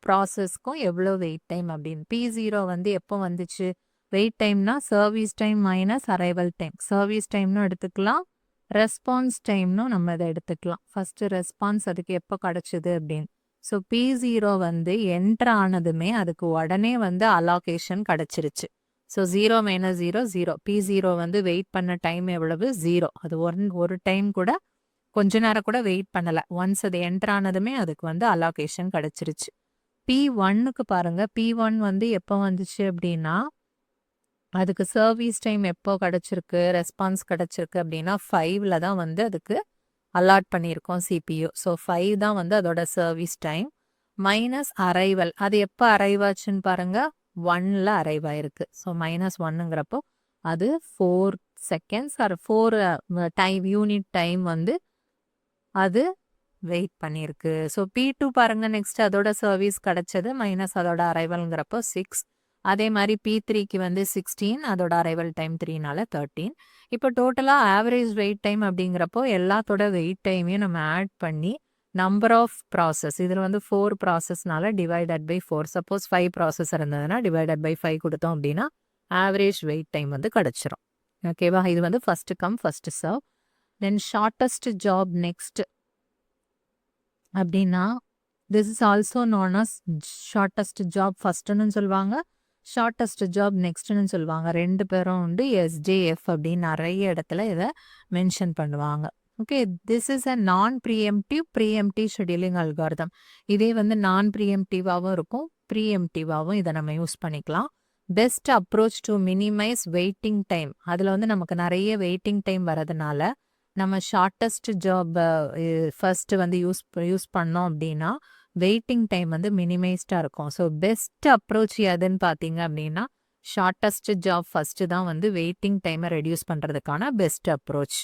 Speaker 1: ப்ராசஸ்க்கும் எவ்வளோ வெயிட் டைம் அப்படின்னு. P0 வந்து எப்போ வந்துச்சு? வெயிட் டைம்னா service time minus arrival time. Service டைம்னு எடுத்துக்கலாம், ரெஸ்பான்ஸ் டைம்னு நம்ம இதை எடுத்துக்கலாம். ஃபர்ஸ்ட் ரெஸ்பான்ஸ் அதுக்கு எப்போ கிடச்சிது அப்படின்னு. ஸோ P0 வந்து என்ட்ரு ஆனதுமே அதுக்கு உடனே வந்து அலாகேஷன் கிடச்சிருச்சு. ஸோ 0 - 0 0. P0 வந்து வெயிட் பண்ண டைம் எவ்வளவு? 0. அது ஒரு டைம் கூட கொஞ்ச நேரம் கூட வெயிட் பண்ணலை. ஒன்ஸ் அது என்ட்ரு ஆனதுமே அதுக்கு வந்து அலாகேஷன் கிடச்சிருச்சு. P1க்கு பாருங்க, P1 வந்து எப்போ வந்துச்சு அப்படின்னா அதுக்கு சர்வீஸ் டைம் எப்போ கிடச்சிருக்கு, ரெஸ்பான்ஸ் கிடச்சிருக்கு அப்படின்னா 5ல் தான் வந்து அதுக்கு அலாட் பண்ணியிருக்கோம் CPU. ஸோ 5 தான் வந்து அதோட சர்வீஸ் டைம் மைனஸ் அரைவல். அது எப்போ அரைவ் ஆச்சுன்னு பாருங்க, 1ல் அரைவ் ஆயிருக்கு. ஸோ -1ங்கிறப்போ அது 4 seconds R 4 time unit time வந்து அது வெயிட் பண்ணியிருக்கு. ஸோ P2 பாருங்க, நெக்ஸ்ட் அதோட சர்வீஸ் கிடைச்சது மைனஸ் அதோட அரைவல்ங்கிறப்போ 6. அதே மாதிரி P3க்கு வந்து 16, அதோட அரைவல் டைம் 3னால 13. இப்போ டோட்டலாக ஆவரேஜ் வெயிட் டைம் அப்படிங்கிறப்போ எல்லாத்தோட வெயிட் டைமையும் நம்ம ஆட் பண்ணி நம்பர் ஆஃப் ப்ராசஸ், இதில் வந்து 4 ப்ராசஸ்னால டிவைடட் பை 4. சப்போஸ் 5 ப்ராசஸ் இருந்ததுன்னா டிவைடட் பை 5 கொடுத்தோம் அப்படின்னா ஆவரேஜ் வெயிட் டைம் வந்து கிடச்சிரும். ஓகேவா? இது வந்து first come first serve. Then shortest job next அப்படின்னா this is also known as shortest job ஃபர்ஸ்ட்னு சொல்லுவாங்க, ஷார்ட்டஸ்ட் ஜாப் நெக்ஸ்ட்னு சொல்லுவாங்க. 2 பேரும் உண்டு. SJF அப்படின்னு நிறைய இடத்துல இதை மென்ஷன் பண்ணுவாங்க. ஓகே, திஸ் இஸ் அ நான் ப்ரீஎம்டிவ் ஷெட்யூலிங் அல்காரிதம். இதே வந்து நான் ப்ரீஎம்டிவாகவும் இருக்கும், ப்ரீஎம்டிவாகவும் இதை நம்ம யூஸ் பண்ணிக்கலாம். Best approach to minimise waiting time. அதில் வந்து நமக்கு நிறைய வெயிட்டிங் டைம் வரதுனால நம்ம ஷார்ட்டஸ்ட் ஜாப் ஃபர்ஸ்ட் வந்து யூஸ் பண்ணோம் அப்படின்னா வெயிட்டிங் டைம் வந்து மினிமைஸ்டாக இருக்கும். ஸோ பெஸ்ட் அப்ரோச் எதுன்னு பார்த்தீங்க அப்படின்னா ஷார்ட்டஸ்ட் ஜாப் ஃபர்ஸ்ட் தான் வந்து வெயிட்டிங் டைமை ரெடியூஸ் பண்ணுறதுக்கான best approach.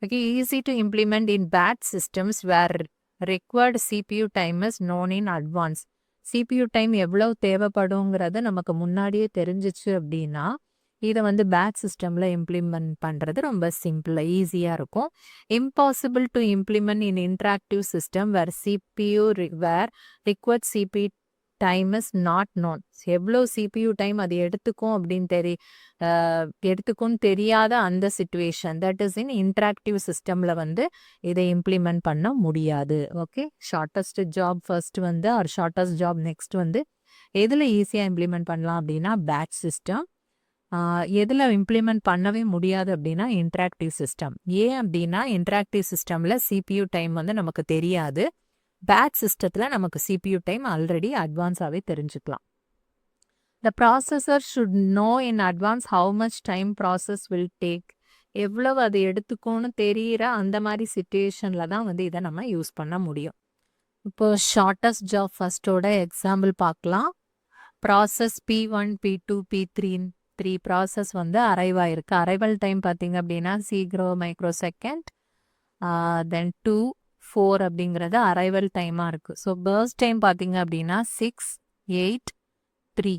Speaker 1: Okay, easy to implement in batch systems where required CPU time is known in advance. CPU time எவ்வளோ தேவைப்படுங்கிறது நமக்கு முன்னாடியே தெரிஞ்சிச்சு அப்படின்னா இதை வந்து பேட்ச் சிஸ்டமில் இம்ப்ளிமெண்ட் பண்ணுறது ரொம்ப சிம்பிளாக ஈஸியாக இருக்கும். Impossible to implement in interactive system where required CPU time is not known. எவ்வளோ CPU டைம் அது எடுத்துக்கும்னு தெரியாத அந்த situation, that is in interactive சிஸ்டமில் வந்து இதை இம்ப்ளிமெண்ட் பண்ண முடியாது. ஓகே, ஷார்ட்டஸ்ட் ஜாப் ஃபர்ஸ்ட் வந்து ஷார்ட்டஸ்ட் ஜாப் நெக்ஸ்ட் வந்து எதில் ஈஸியாக இம்ப்ளிமெண்ட் பண்ணலாம் அப்படின்னா பேட்ச் சிஸ்டம். எதில் இம்ப்ளிமெண்ட் பண்ணவே முடியாது அப்படின்னா இன்ட்ராக்டிவ் சிஸ்டம். ஏன் அப்படின்னா இன்ட்ராக்டிவ் சிஸ்டமில் சிபியூ டைம் வந்து நமக்கு தெரியாது. பேட்ச் சிஸ்டத்தில் நமக்கு சிபியூ டைம் ஆல்ரெடி அட்வான்ஸாகவே தெரிஞ்சுக்கலாம். The processor should know in advance how much time process will take. எவ்வளவு அது எடுத்துக்கும்னு தெரியிற அந்த மாதிரி சிச்சுவேஷனில் தான் வந்து இதை நம்ம யூஸ் பண்ண முடியும். இப்போ ஷார்ட்டஸ்ட் ஜாப் ஃபர்ஸ்டோட எக்ஸாம்பிள் பார்க்கலாம். Process P1, P2, P3 three process வந்து அரைவ் ஆயிருக்கு. அரைவல் டைம் பார்த்தீங்க அப்படின்னா 0 மைக்ரோ செகண்ட், தென் 2, 4 அப்படிங்கிறது அரைவல் டைமாக இருக்குது. ஸோ பர்ஸ்ட் டைம் பார்த்தீங்க அப்படின்னா 6, 8, 3.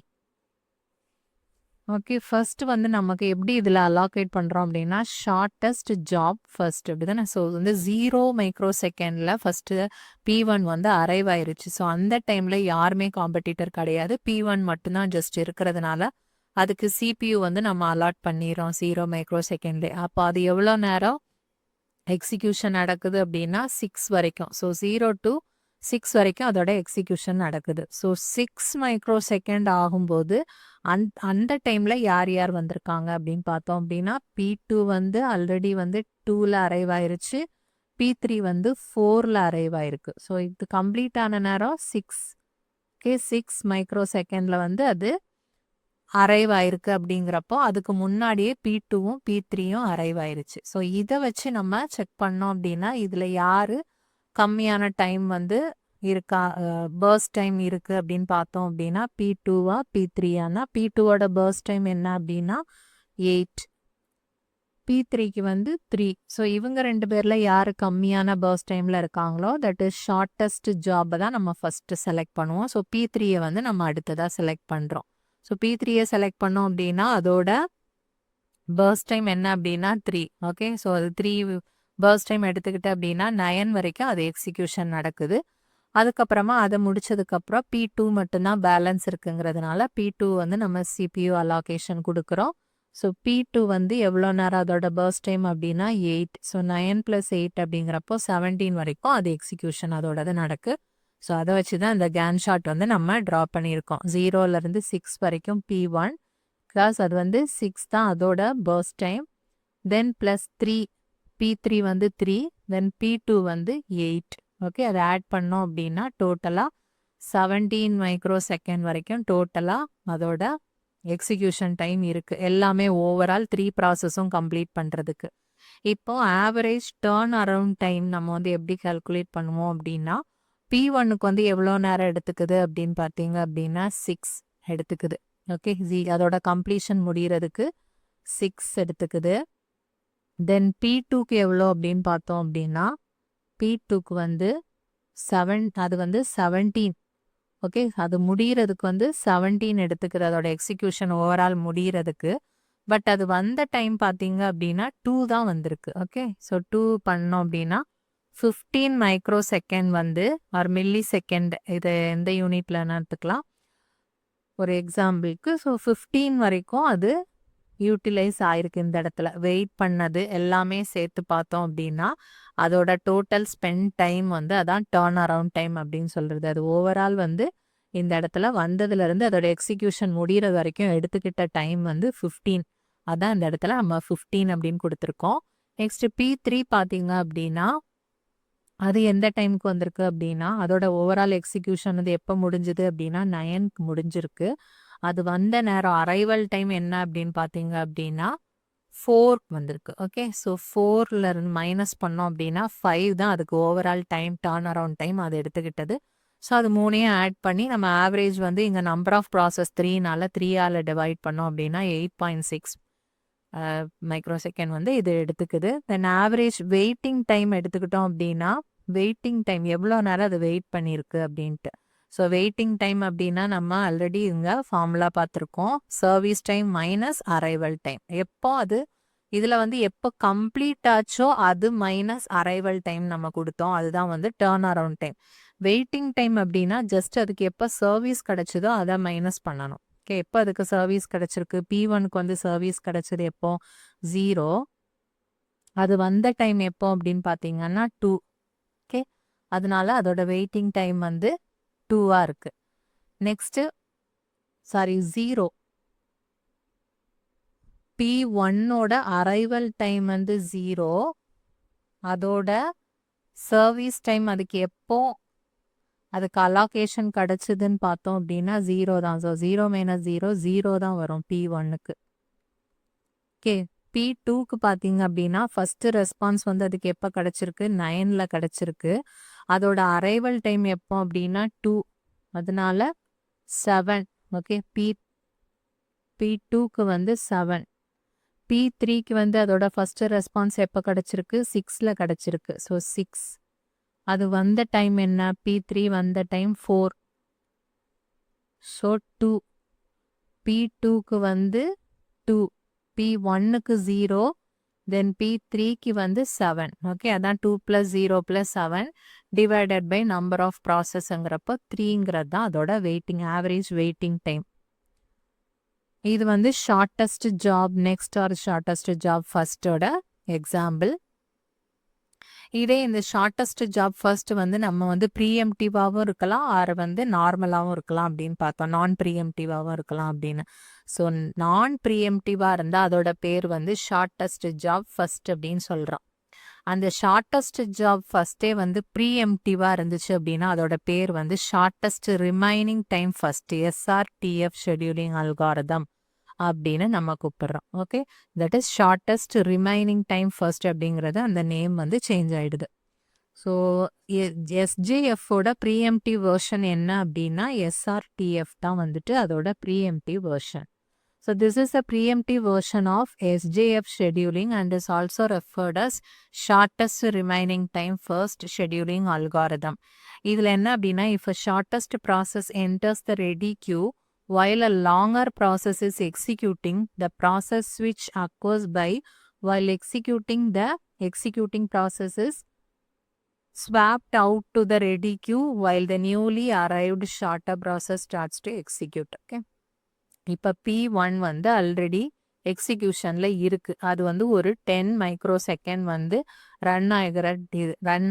Speaker 1: ஓகே, ஃபர்ஸ்ட் வந்து நமக்கு எப்படி இதில் அலாகேட் பண்ணுறோம் அப்படின்னா ஷார்ட்டஸ்ட் ஜாப் ஃபர்ஸ்ட் அப்படி தானே. ஸோ வந்து 0 மைக்ரோ செகண்டில் ஃபஸ்ட்டு P1 வந்து அரைவ் ஆயிருச்சு. ஸோ அந்த டைமில் யாருமே காம்படிட்டர் கிடையாது, P1 மட்டும்தான் ஜஸ்ட் இருக்கிறதுனால அதுக்கு சிபியூ வந்து நம்ம அலாட் பண்ணிடுறோம் 0 மைக்ரோ செகண்ட்லேயே. அப்போ அது எவ்வளோ நேரம் எக்ஸிக்யூஷன் நடக்குது அப்படின்னா 6 வரைக்கும். ஸோ 0 to 6 வரைக்கும் அதோட எக்ஸிக்யூஷன் நடக்குது. ஸோ 6 மைக்ரோ செகண்ட் ஆகும்போது அந்த டைமில் யார் யார் வந்திருக்காங்க அப்படின்னு பார்த்தோம் அப்படின்னா P2 வந்து ஆல்ரெடி வந்து 2ல் அரைவ் ஆயிருச்சு, P3 வந்து 4ல் அரைவ் ஆயிருக்கு. ஸோ இது கம்ப்ளீட் ஆன நேரம் 6 மைக்ரோ செகண்டில் வந்து அது அரைவ் ஆயிருக்கு. அப்படிங்கிறப்போ அதுக்கு முன்னாடியே P2வும் P3யும் அரைவ் ஆயிருச்சு. ஸோ இதை வச்சு நம்ம செக் பண்ணோம் அப்படின்னா இதில் யார் கம்மியான டைம் வந்து இருக்கா, பர்ஸ்ட் டைம் இருக்குது அப்படின்னு பார்த்தோம் அப்படின்னா P2வா P3யானா P2வோட பர்ஸ்ட் டைம் என்ன அப்படின்னா 8, P3க்கு வந்து 3. ஸோ இவங்க 2 பேரில் யார் கம்மியான பர்ஸ்ட் டைமில் இருக்காங்களோ தட் இஸ் ஷார்ட்டஸ்ட் ஜாப்பை தான் நம்ம ஃபஸ்ட்டு செலக்ட் பண்ணுவோம். ஸோ P3யை வந்து நம்ம அடுத்ததாக செலக்ட் பண்ணுறோம். ஸோ P3யை செலக்ட் பண்ணோம் அப்படின்னா அதோட பர்ஸ்ட் டைம் என்ன அப்படின்னா 3. ஓகே, ஸோ அது 3 பர்ஸ்ட் டைம் எடுத்துக்கிட்டு அப்படின்னா 9 வரைக்கும் அது எக்ஸிக்யூஷன் நடக்குது. அதுக்கப்புறமா அதை முடிச்சதுக்கப்புறம் P2 மட்டும்தான் பேலன்ஸ் இருக்குங்கிறதுனால P2 வந்து நம்ம சிபியூ அலாகேஷன் கொடுக்குறோம். ஸோ P2 வந்து எவ்வளோ நேரம் அதோட பர்ஸ்ட் டைம் அப்படின்னா 8. ஸோ 9 + 8 அப்படிங்கிறப்போ 17 வரைக்கும் அது எக்ஸிக்யூஷன் அதோடது நடக்கு. ஸோ அதை வச்சு தான் இந்த கேன் ஷாட் வந்து நம்ம ட்ரா பண்ணியிருக்கோம். 0லேருந்து 6 வரைக்கும் P1 ப்ளஸ் அது வந்து 6 தான் அதோட பர்ஸ்ட் டைம், தென் +3 P3 வந்து 3, தென் P2 வந்து 8. ஓகே, அதை ஆட் பண்ணோம் அப்படின்னா டோட்டலாக 17 மைக்ரோ செகண்ட் வரைக்கும் டோட்டலாக அதோட எக்ஸிக்யூஷன் டைம் இருக்குது. எல்லாமே ஓவரால் 3 ப்ராசஸும் கம்ப்ளீட் பண்ணுறதுக்கு. இப்போ ஆவரேஜ் டேர்ன் அரவுண்ட் டைம் நம்ம வந்து எப்படி கால்குலேட் பண்ணுவோம் அப்படின்னா P1க்கு வந்து எவ்வளோ நேரம் எடுத்துக்குது அப்படின்னு பார்த்தீங்க அப்படின்னா 6 எடுத்துக்குது. ஓகே, அதோட கம்ப்ளீஷன் முடிகிறதுக்கு 6 எடுத்துக்குது. தென் P2க்கு எவ்வளோ அப்படின்னு பார்த்தோம் அப்படின்னா P2க்கு வந்து 7, அது வந்து 17. ஓகே, அது முடிகிறதுக்கு வந்து 17 எடுத்துக்குது அதோட எக்ஸிக்யூஷன் ஓவரால் முடிகிறதுக்கு. பட் அது வந்த டைம் பார்த்தீங்க அப்படின்னா 2 தான் வந்திருக்கு. ஓகே, ஸோ 2 பண்ணோம் அப்படின்னா 15 மைக்ரோ செகண்ட் வந்து ஒரு மில்லி செகண்ட், இது எந்த யூனிட்ல எடுத்துக்கலாம் ஒரு எக்ஸாம்பிளுக்கு. ஸோ 15 வரைக்கும் அது யூட்டிலைஸ் ஆயிருக்கு. இந்த இடத்துல வெயிட் பண்ணது எல்லாமே சேர்த்து பார்த்தோம் அப்படின்னா அதோட டோட்டல் ஸ்பெண்ட் டைம் வந்து அதான் டேர்ன் அரவுண்ட் டைம் அப்படின்னு சொல்கிறது. அது ஓவரால் வந்து இந்த இடத்துல வந்ததுலேருந்து அதோட எக்ஸிக்யூஷன் முடிகிறது வரைக்கும் எடுத்துக்கிட்ட டைம் வந்து 15. அதான் இந்த இடத்துல நம்ம 15 அப்படின்னு கொடுத்துருக்கோம். நெக்ஸ்ட் P3 பார்த்தீங்க அப்படின்னா அது எந்த டைமுக்கு வந்திருக்கு அப்படின்னா அதோட ஓவரால் எக்ஸிக்யூஷன் வந்து எப்போ முடிஞ்சுது அப்படின்னா 9க்கு முடிஞ்சிருக்கு. அது வந்த நேரம் அரைவல் டைம் என்ன அப்படின்னு பார்த்தீங்க அப்படின்னா 4 வந்திருக்கு. ஓகே, ஸோ 4லேருந்து மைனஸ் பண்ணோம் அப்படின்னா 5 தான் அதுக்கு overall time, turn around time அது எடுத்துக்கிட்டது. ஸோ அது 3ஐயும் ஆட் பண்ணி நம்ம ஆவரேஜ் வந்து இங்கே நம்பர் ஆஃப் ப்ராசஸ் 3னால 3ஆல் டிவைட் பண்ணோம் அப்படின்னா 8.6 மைக்ரோ செகண்ட் வந்து இது எடுத்துக்குது. தென் ஆவரேஜ் வெயிட்டிங் டைம் எடுத்துக்கிட்டோம் அப்படின்னா வெயிட்டிங் டைம் எவ்வளோ நேரம் அது வெயிட் பண்ணியிருக்கு அப்படின்ட்டு. ஸோ வெயிட்டிங் டைம் அப்படின்னா நம்ம ஆல்ரெடி இங்கே ஃபார்முலா பார்த்துருக்கோம். Service time minus arrival time. எப்போ அது இதில் வந்து எப்போ கம்ப்ளீட் ஆச்சோ அது மைனஸ் அரைவல் டைம் நம்ம கொடுத்தோம், அதுதான் வந்து turn around time. Waiting time அப்படின்னா ஜஸ்ட் அதுக்கு எப்போ சர்வீஸ் கிடச்சிதோ அதை மைனஸ் பண்ணணும். ஓகே, எப்போ அதுக்கு சர்வீஸ் கிடச்சிருக்கு, P1க்கு வந்து சர்வீஸ் கிடச்சது எப்போ 0, அது வந்த டைம் எப்போ அப்படின்னு பார்த்தீங்கன்னா 2. ஓகே, அதனால அதோட வெயிட்டிங் டைம் வந்து 2ஆக இருக்குது. நெக்ஸ்ட்டு 0 P1ஓட அரைவல் டைம் வந்து 0. அதோட சர்வீஸ் டைம் அதுக்கு எப்போ அதுக்கு அலோகேஷன் கிடைச்சதுன்னு பார்த்தோம் அப்படின்னா 0 தான். ஸோ 0 மைனஸ் 0 0 தான் வரும் P1க்கு. ஓகே, P2க்கு பார்த்தீங்க அப்படின்னா ஃபர்ஸ்ட் ரெஸ்பான்ஸ் வந்து அதுக்கு எப்போ கிடைச்சிருக்கு 9ல் கிடைச்சிருக்கு. அதோட அரைவல் டைம் எப்போ அப்படின்னா 2, அதனால 7. ஓகே, P2க்கு வந்து 7. P3க்கு வந்து அதோட ஃபர்ஸ்ட் ரெஸ்பான்ஸ் எப்போ கிடைச்சிருக்கு 6ல் கிடைச்சிருக்கு. ஸோ 6. அது வந்த டைம் என்ன, P3 வந்த டைம் 4. ஸோ 2. P2க்கு வந்து 2, P1க்கு 0, தென் P3க்கு வந்து 7. ஓகே, அதான் 2 + 0 + 7 டிவைடட் பை நம்பர் ஆஃப் ப்ராசஸ்ங்கிறப்போ 3ங்கிறது தான் அதோட வெயிட்டிங், ஆவரேஜ் வெயிட்டிங் டைம். இது வந்து shortest job next or shortest job ஃபர்ஸ்டோட எக்ஸாம்பிள். இதே இந்த ஷார்ட்டஸ்ட் ஜாப் ஃபர்ஸ்ட் வந்து நம்ம வந்து ப்ரீஎம்டிவாகவும் இருக்கலாம், ஆர் வந்து நார்மலாகவும் இருக்கலாம் அப்படின்னு பார்த்தோம். நான் ப்ரீஎம்டிவாகவும் இருக்கலாம் அப்படின்னு. ஸோ நான் ப்ரீஎம்டிவாக இருந்தால் அதோட பேர் வந்து ஷார்ட்டஸ்ட் ஜாப் ஃபர்ஸ்ட் அப்படின்னு சொல்கிறோம். அந்த ஷார்ட்டஸ்ட் ஜாப் ஃபர்ஸ்டே வந்து ப்ரீஎம்டிவாக இருந்துச்சு அப்படின்னா அதோட பேர் வந்து shortest remaining time first, SRTF scheduling algorithm அப்படின்னு நம்ம கூப்பிடுறோம். Okay, that is shortest remaining time first அப்படிங்கிறது அந்த நேம் வந்து சேஞ்ச் ஆயிடுது. ஸோ எஸ்ஜேஎஃப்போட ப்ரீஎம்டிவ் வெர்ஷன் என்ன அப்படின்னா எஸ்ஆர்டிஎஃப் தான் வந்துட்டு அதோட preemptive version. So this is a preemptive version of SJF scheduling and is also referred as shortest remaining time first scheduling algorithm. இதில் என்ன அப்படின்னா if a shortest process enters the ready queue while a longer process is executing, the process switch occurs by while executing process is swapped out to the ready queue while the newly arrived shorter process starts to execute. Okay. இப்போ P1 வந்து already எக்ஸிக்யூஷனில் இருக்குது. அது வந்து ஒரு 10 micro second வந்து run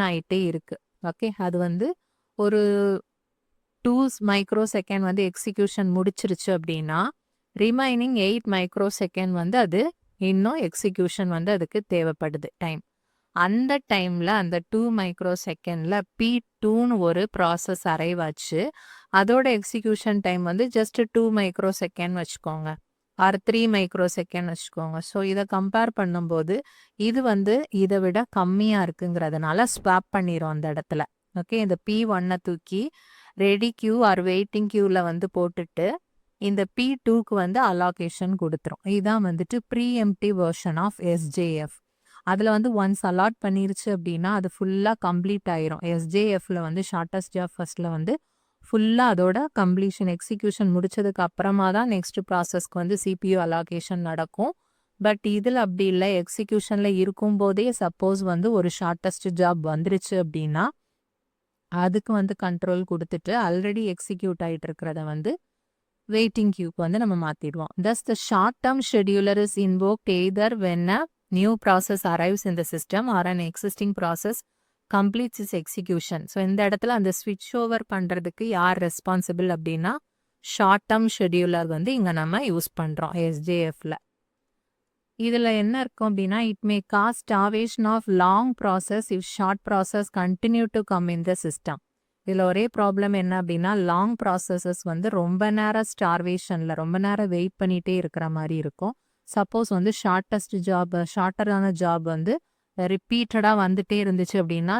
Speaker 1: ஆகிட்டே இருக்குது. Okay, அது வந்து ஒரு 2 மைக்ரோ செகண்ட் வந்து எக்ஸிக்யூஷன் முடிச்சிருச்சு அப்படின்னா ரிமைனிங் 8 மைக்ரோ செகண்ட் வந்து அது இன்னும் எக்ஸிக்யூஷன் வந்து அதுக்கு தேவைப்படுது டைம். அந்த டைமில் அந்த 2 மைக்ரோ செகண்டில் P2ன்னு ஒரு ப்ராசஸ் அரைவ் ஆச்சு. அதோட எக்ஸிக்யூஷன் டைம் வந்து ஜஸ்ட் 2 மைக்ரோ செகண்ட் வச்சுக்கோங்க, ஆர் 3 மைக்ரோ செகண்ட் வச்சுக்கோங்க. ஸோ இதை கம்பேர் பண்ணும்போது இது வந்து இதை விட கம்மியாக இருக்குங்கிறதுனால ஸ்வாப் பண்ணிடும் அந்த இடத்துல. ஓகே, இந்த P1 தூக்கி ரெடி கியூ ஆர் வெயிட்டிங் கியூவில் வந்து போட்டுட்டு இந்த P2க்கு வந்து அலாகேஷன் கொடுத்துரும். இதுதான் வந்துட்டு ப்ரீஎம்டிவ் வெர்ஷன் ஆஃப் எஸ்ஜேஎஃப். அதில் வந்து ஒன்ஸ் அலாட் பண்ணிருச்சு அப்படின்னா அது ஃபுல்லாக கம்ப்ளீட் ஆயிரும். எஸ்ஜேஎஃப்ல வந்து ஷார்ட்டஸ்ட் ஜாப் ஃபர்ஸ்ட்ல வந்து ஃபுல்லாக அதோட கம்ப்ளீஷன் எக்ஸிக்யூஷன் முடிச்சதுக்கு அப்புறமா தான் நெக்ஸ்ட் ப்ராசஸ்க்கு வந்து சிபியூ அலாகேஷன் நடக்கும். பட் இதில் அப்படி இல்லை, எக்ஸிக்யூஷனில் இருக்கும்போதே சப்போஸ் வந்து ஒரு ஷார்ட்டஸ்ட் ஜாப் வந்துருச்சு அப்படின்னா அதுக்கு வந்து கண்ட்ரோல் கொடுத்துட்டு ஆல்ரெடி எக்ஸிக்யூட் ஆகிட்டு இருக்கிறத வந்து வெயிட்டிங் கியூக்கு வந்து நம்ம மாற்றிடுவோம். thus the short term scheduler is invoked either when a new process arrives in the system or an existing process completes its execution. So இந்த இடத்துல அந்த ஸ்விட்ச் ஓவர் பண்ணுறதுக்கு யார் ரெஸ்பான்சிபிள் அப்படின்னா ஷார்ட் டேர்ம் ஷெடியூலர் வந்து இங்கே நம்ம யூஸ் பண்ணுறோம் எஸ்ஜேஎஃப்ல. இதில் என்ன இருக்கும் அப்படின்னா it may cause starvation of long process if short process continue to come in the system. இதில் ஒரே ப்ராப்ளம் என்ன அப்படின்னா லாங் ப்ராசஸஸ் வந்து ரொம்ப நேரம் ஸ்டார்வேஷனில் ரொம்ப நேரம் வெயிட் பண்ணிகிட்டே இருக்கிற மாதிரி இருக்கும். சப்போஸ் வந்து ஷார்ட்டரான ஜாப் வந்து ரிப்பீட்டடாக வந்துட்டே இருந்துச்சு அப்படின்னா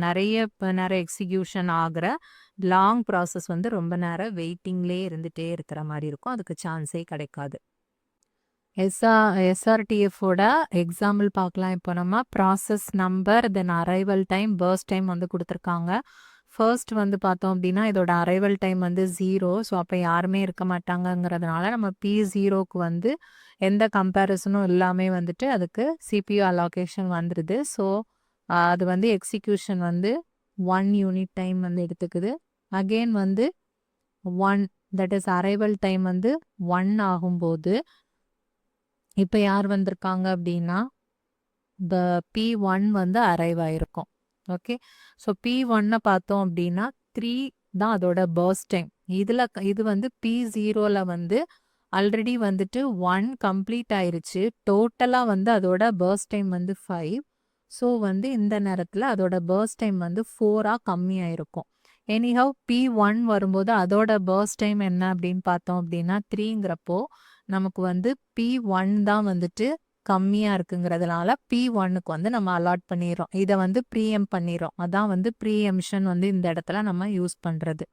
Speaker 1: நிறைய நேரம் எக்ஸிக்யூஷன் ஆகிற லாங் ப்ராசஸ் வந்து ரொம்ப நேரம் வெயிட்டிங்லேயே இருந்துகிட்டே இருக்கிற மாதிரி இருக்கும். அதுக்கு சான்ஸே கிடைக்காது. எஸ்ஆர்டிஎஃபோட எக்ஸாம்பிள் பார்க்கலாம். இப்போ நம்ம process number then arrival time burst time வந்து கொடுத்துருக்காங்க. ஃபர்ஸ்ட் வந்து பார்த்தோம் அப்படின்னா இதோட அரைவல் டைம் வந்து 0. ஸோ அப்போ யாருமே இருக்க மாட்டாங்கங்கிறதுனால நம்ம P0க்கு வந்து எந்த கம்பேரிசனும் இல்லாமல் வந்துட்டு அதுக்கு சிபியூ அலோகேஷன் வந்துடுது. ஸோ அது வந்து எக்ஸிக்யூஷன் வந்து 1 யூனிட் டைம் வந்து எடுத்துக்குது. அகெயின் வந்து 1, தட் இஸ் அரைவல் டைம் வந்து 1 ஆகும்போது இப்போ யார் வந்திருக்காங்க அப்படின்னா P1 வந்து அரைவ் ஆயிருக்கும். ஓகே, ஸோ P1 பார்த்தோம் அப்படின்னா 3 தான் அதோட பர்ஸ்ட் டைம். இது வந்து P0ல வந்து ஆல்ரெடி வந்துட்டு 1 கம்ப்ளீட் ஆயிருச்சு. டோட்டலா வந்து அதோட பர்ஸ்ட் டைம் வந்து 5. ஸோ வந்து இந்த நேரத்துல அதோட பர்ஸ்ட் டைம் வந்து 4ஆ கம்மியாயிருக்கும். எனிஹவ் P1 வரும்போது அதோட பர்ஸ்ட் டைம் என்ன அப்படின்னு பார்த்தோம் அப்படின்னா 3ங்கிறப்போ நமக்கு வந்து P1 தான் வந்துட்டு கம்மியா இருக்குங்கிறதுனால P1க்கு வந்து நம்ம அலாட் பண்ணிடுறோம். இதை வந்து ப்ரீஎம் பண்ணிடுறோம். அதான் வந்து ப்ரீஎம்ஷன் வந்து இந்த இடத்துல நம்ம யூஸ் பண்றது.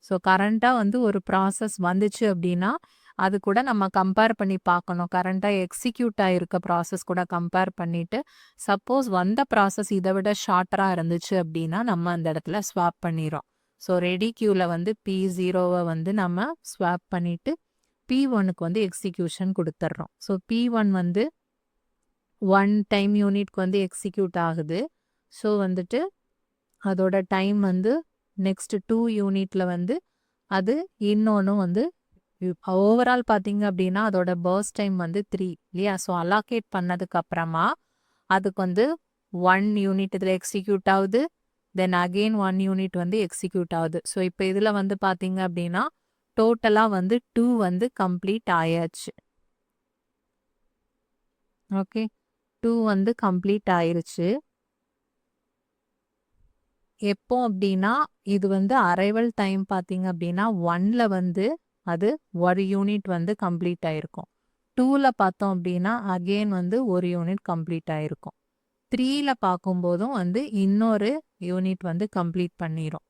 Speaker 1: ஸோ கரண்ட்டாக வந்து ஒரு ப்ராசஸ் வந்துச்சு அப்படின்னா அது கூட நம்ம கம்பேர் பண்ணி பார்க்கணும். கரண்ட்டாக எக்ஸிக்யூட் ஆகிருக்க ப்ராசஸ் கூட கம்பேர் பண்ணிவிட்டு சப்போஸ் வந்த ப்ராசஸ் இதை விட ஷார்ட்டராக இருந்துச்சு அப்படின்னா நம்ம அந்த இடத்துல ஸ்வாப் பண்ணிடுறோம். ஸோ ரெடி கியூவில் வந்து P0வை வந்து நம்ம ஸ்வாப் பண்ணிவிட்டு P1க்கு வந்து எக்ஸிக்யூஷன் கொடுத்துட்றோம். ஸோ P1 வந்து 1 டைம் யூனிட்க்கு வந்து எக்ஸிக்யூட் ஆகுது. ஸோ வந்துட்டு அதோட டைம் வந்து நெக்ஸ்ட் 2 யூனிட்ல வந்து அது இன்னொன்று வந்து ஓவரால் பார்த்தீங்க அப்படின்னா அதோட பர்ஸ்ட் டைம் வந்து 3 இல்லையா? ஸோ அலாகேட் பண்ணதுக்கு அப்புறமா அதுக்கு வந்து 1 யூனிட் இதில் எக்ஸிக்யூட் ஆகுது. தென் அகெயின் 1 யூனிட் வந்து எக்ஸிக்யூட் ஆகுது. ஸோ இப்போ இதில் வந்து பார்த்தீங்க அப்படின்னா டோட்டலாக வந்து 2 வந்து கம்ப்ளீட் ஆயாச்சு. ஓகே, 2 வந்து கம்ப்ளீட் ஆயிருச்சு. எப்போ அப்படின்னா இது வந்து அரைவல் டைம் பார்த்தீங்க அப்படின்னா 1ல் வந்து அது 1 யூனிட் வந்து கம்ப்ளீட் ஆயிருக்கும். 2ல் பார்த்தோம் அப்படின்னா அகெயின் வந்து 1 யூனிட் கம்ப்ளீட் ஆயிருக்கும். 3ல் பார்க்கும்போதும் வந்து இன்னொரு யூனிட் வந்து கம்ப்ளீட் பண்ணிடும்.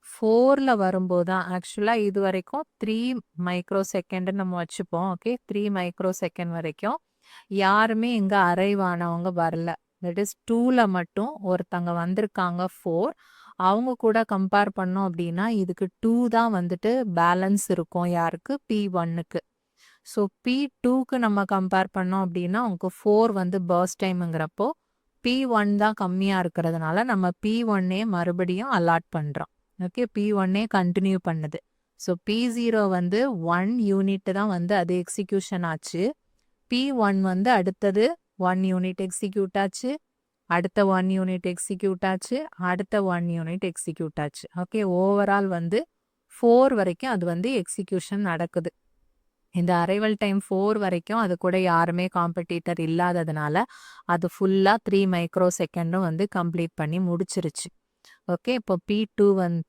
Speaker 1: 4ல் வரும்போது தான் ஆக்சுவலாக இது வரைக்கும் 3 மைக்ரோ செகண்ட் நம்ம வச்சுப்போம். ஓகே, 3 மைக்ரோ செகண்ட் வரைக்கும் யாருமே இங்கே அரைவ் ஆனவங்க வரல. தட் இஸ் 2ல் மட்டும் ஒருத்தங்க வந்திருக்காங்க 4. அவங்க கூட கம்பேர் பண்ணோம் அப்படின்னா இதுக்கு 2 தான் வந்துட்டு பேலன்ஸ் இருக்கும். யாருக்கு? P1க்கு. ஸோ P2க்கு நம்ம கம்பேர் பண்ணோம் அப்படின்னா உங்களுக்கு 4 வந்து பர்ஸ்ட் டைமுங்கிறப்போ P1 தான் கம்மியாக இருக்கிறதுனால நம்ம P1ஏ மறுபடியும் அலாட் பண்ணுறோம். ஓகே, P1ஏ கண்டினியூ பண்ணுது. ஸோ P0 வந்து 1 யூனிட் தான் வந்து அது எக்ஸிக்யூஷன் ஆச்சு. P1 வந்து அடுத்தது 1 யூனிட் எக்ஸிக்யூட் ஆச்சு. அடுத்த 1 யூனிட் எக்ஸிக்யூட் ஆச்சு. அடுத்த 1 யூனிட் எக்ஸிக்யூட் ஆச்சு. ஓகே, ஓவரால் வந்து 4 வரைக்கும் அது வந்து எக்ஸிக்யூஷன் நடக்குது. இந்த அரைவல் டைம் 4 வரைக்கும் அது கூட யாருமே காம்படிட்டர் இல்லாததுனால அது ஃபுல்லாக 3 மைக்ரோ செகண்டும் வந்து கம்ப்ளீட் பண்ணி முடிச்சிருச்சு. ஓகே, இப்போ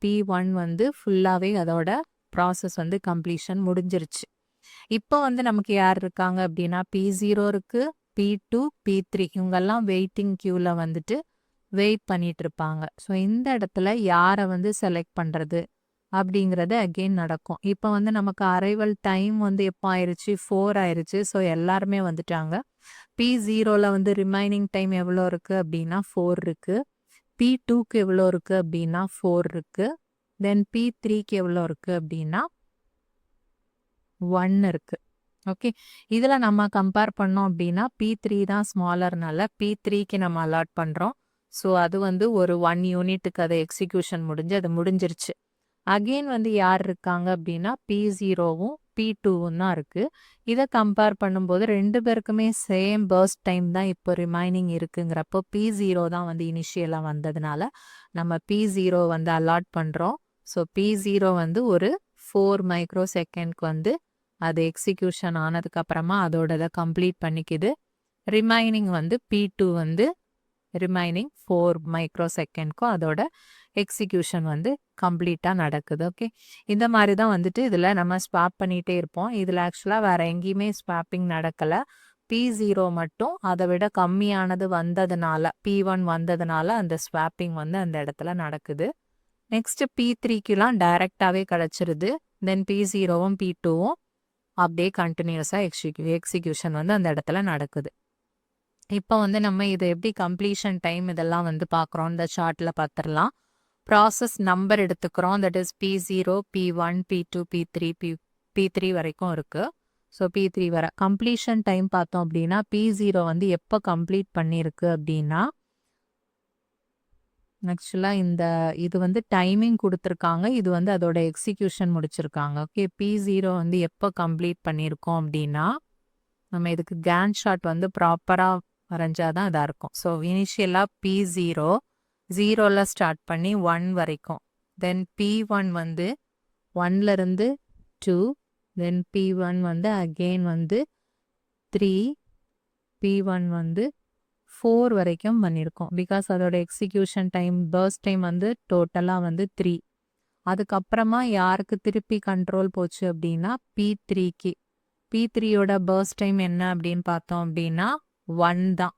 Speaker 1: P1 வந்து ஃபுல்லாகவே அதோட ப்ராசஸ் வந்து கம்ப்ளீஷன் முடிஞ்சிருச்சு. இப்போ வந்து நமக்கு யார் இருக்காங்க அப்படின்னா P0 இருக்கு, P2, P3 இவங்கெல்லாம் வெயிட்டிங் கியூவில் வந்துட்டு வெயிட் பண்ணிட்டு இருப்பாங்க. ஸோ இந்த இடத்துல யாரை வந்து செலக்ட் பண்ணுறது அப்படிங்கிறது அகெயின் நடக்கும். இப்போ வந்து நமக்கு அரைவல் டைம் வந்து எப்போ ஆயிடுச்சு? 4 ஆயிடுச்சு. ஸோ எல்லாருமே வந்துட்டாங்க. P0ல் வந்து ரிமைனிங் டைம் எவ்வளோ இருக்குது அப்படின்னா 4 இருக்குது. P2க்கு எவ்வளோ இருக்குது அப்படின்னா 4 இருக்குது. தென் P3க்கு எவ்வளோ இருக்குது அப்படின்னா 1 இருக்குது. ஓகே, இதில் நம்ம கம்பேர் பண்ணோம் அப்படின்னா P3 தான் ஸ்மாலர்னால P3க்கு நம்ம அலாட் பண்ணுறோம். ஸோ அது வந்து ஒரு 1 யூனிட்டுக்கு அதை எக்ஸிக்யூஷன் முடிஞ்சு அது முடிஞ்சிருச்சு. அகெயின் வந்து யார் இருக்காங்க அப்படின்னா P0வும் P2வும் தான் இருக்குது. இதை கம்பேர் பண்ணும்போது 2 பேருக்குமே சேம் பர்ஸ்ட் டைம் தான் இப்போ ரிமைனிங் இருக்குங்கிறப்போ P0 தான் வந்து இனிஷியலாக வந்ததுனால நம்ம P0 வந்து அலாட் பண்ணுறோம். ஸோ P0 வந்து ஒரு 4 மைக்ரோ செகண்ட்க்கு வந்து அது எக்ஸிக்யூஷன் ஆனதுக்கப்புறமா அதோட இதை கம்ப்ளீட் பண்ணிக்குது. ரிமைனிங் வந்து P2 வந்து ரிமைனிங் 4 மைக்ரோ செகண்ட்க்கும் அதோட எக்ஸிக்யூஷன் வந்து கம்ப்ளீட்டாக நடக்குது. ஓகே, இந்த மாதிரி தான் வந்துட்டு இதில் நம்ம ஸ்வாப் பண்ணிகிட்டே இருப்போம். இதில் ஆக்சுவலாக வேறு எங்கேயுமே ஸ்வாப்பிங் நடக்கலை. P0 மட்டும் அதை விட கம்மியானது வந்ததுனால P1 வந்ததுனால அந்த ஸ்வாப்பிங் வந்து அந்த இடத்துல நடக்குது. நெக்ஸ்ட் P3க்குலாம் டைரெக்டாகவே கிடச்சிருது. தென் P0வும் P2வும் அப்படியே கண்டினியூஸாக எக்ஸிக்யூஷன் வந்து அந்த இடத்துல நடக்குது. இப்போ வந்து நம்ம இதை எப்படி கம்ப்ளீஷன் டைம் இதெல்லாம் வந்து பார்க்குறோம். இந்த சார்ட்டில் பார்த்துடலாம். ப்ராசஸ் நம்பர் எடுத்துக்கிறோம். That is P0, P1, P2, P3 வரைக்கும் இருக்குது. ஸோ P3 வர கம்ப்ளீஷன் டைம் பார்த்தோம் அப்படின்னா P0 வந்து எப்போ கம்ப்ளீட் பண்ணியிருக்கு அப்படின்னா ஆக்சுவலாக இது வந்து டைமிங் கொடுத்துருக்காங்க. இது வந்து அதோட எக்ஸிக்யூஷன் முடிச்சிருக்காங்க. ஓகே, P0 வந்து எப்போ கம்ப்ளீட் பண்ணியிருக்கோம் அப்படின்னா நம்ம இதுக்கு கேன் ஷாட் வந்து ப்ராப்பராக வரைஞ்சாதான் இதாக இருக்கும். ஸோ இனிஷியலாக P0 0ல் ஸ்டார்ட் பண்ணி 1 வரைக்கும். தென் P1 வந்து 1லேருந்து 2, தென் P1 வந்து அகெயின் வந்து 3, P1 வந்து 4 வரைக்கும் பண்ணியிருக்கோம். பிகாஸ் அதோட எக்ஸிக்யூஷன் டைம் பர்ஸ்ட் டைம் வந்து டோட்டலாக வந்து 3. அதுக்கப்புறமா யாருக்கு திருப்பி கண்ட்ரோல் போச்சு அப்படின்னா P3க்கு. P3யோட பர்ஸ்ட் டைம் என்ன அப்படின்னு பார்த்தோம் அப்படின்னா 1 தான்.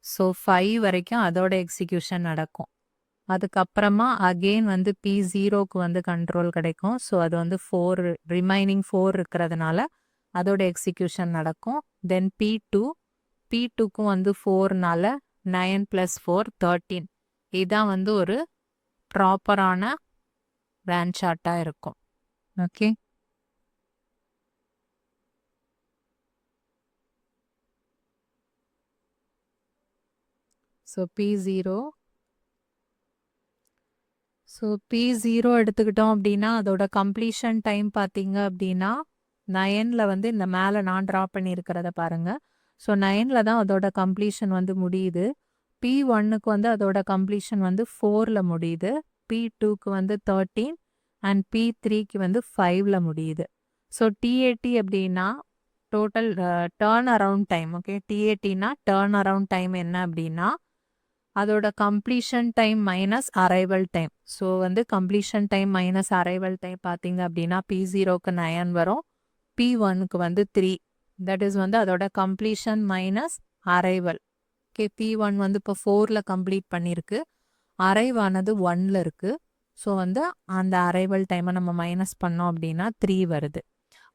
Speaker 1: ஸோ 5 வரைக்கும் அதோட எக்ஸிக்யூஷன் நடக்கும். அதுக்கப்புறமா அகெயின் வந்து P0க்கு வந்து கண்ட்ரோல் கிடைக்கும். ஸோ அது வந்து 4 ரிமைனிங் 4 இருக்கிறதுனால அதோட எக்ஸிக்யூஷன் நடக்கும். தென் P2க்கும் வந்து 4னால 9 + 4 13. இதுதான் வந்து ஒரு ப்ராப்பரான ரேண்ட் சார்ட்டாக இருக்கும். ஓகே, ஸோ P0 எடுத்துக்கிட்டோம் அப்படின்னா அதோட கம்ப்ளீஷன் டைம் பார்த்தீங்க அப்படின்னா 9ல் வந்து இந்த மேலே நான் ட்ரா பண்ணியிருக்கிறத பாருங்க. ஸோ 9ல் தான் அதோட கம்ப்ளீஷன் வந்து முடியுது. P1க்கு வந்து அதோட கம்ப்ளீஷன் வந்து 4ல் முடியுது. P2க்கு வந்து 13 அண்ட் P3க்கு வந்து 5ல் முடியுது. ஸோ TAT அப்படின்னா total turn around time. Okay, TATனா டர்ன் அரவுண்ட் டைம் என்ன அப்படின்னா அதோட completion time minus arrival time. So வந்து completion time minus arrival time பார்த்தீங்க அப்படின்னா P0க்கு 9 வரும், P1க்கு வந்து 3. தட் இஸ் வந்து அதோட completion minus arrival. Okay, P1 வந்து இப்போ 4ல் கம்ப்ளீட் பண்ணியிருக்கு, அரைவானது 1ல் இருக்குது. ஸோ வந்து அந்த அரைவல் டைமை நம்ம மைனஸ் பண்ணோம் அப்படின்னா 3 வருது.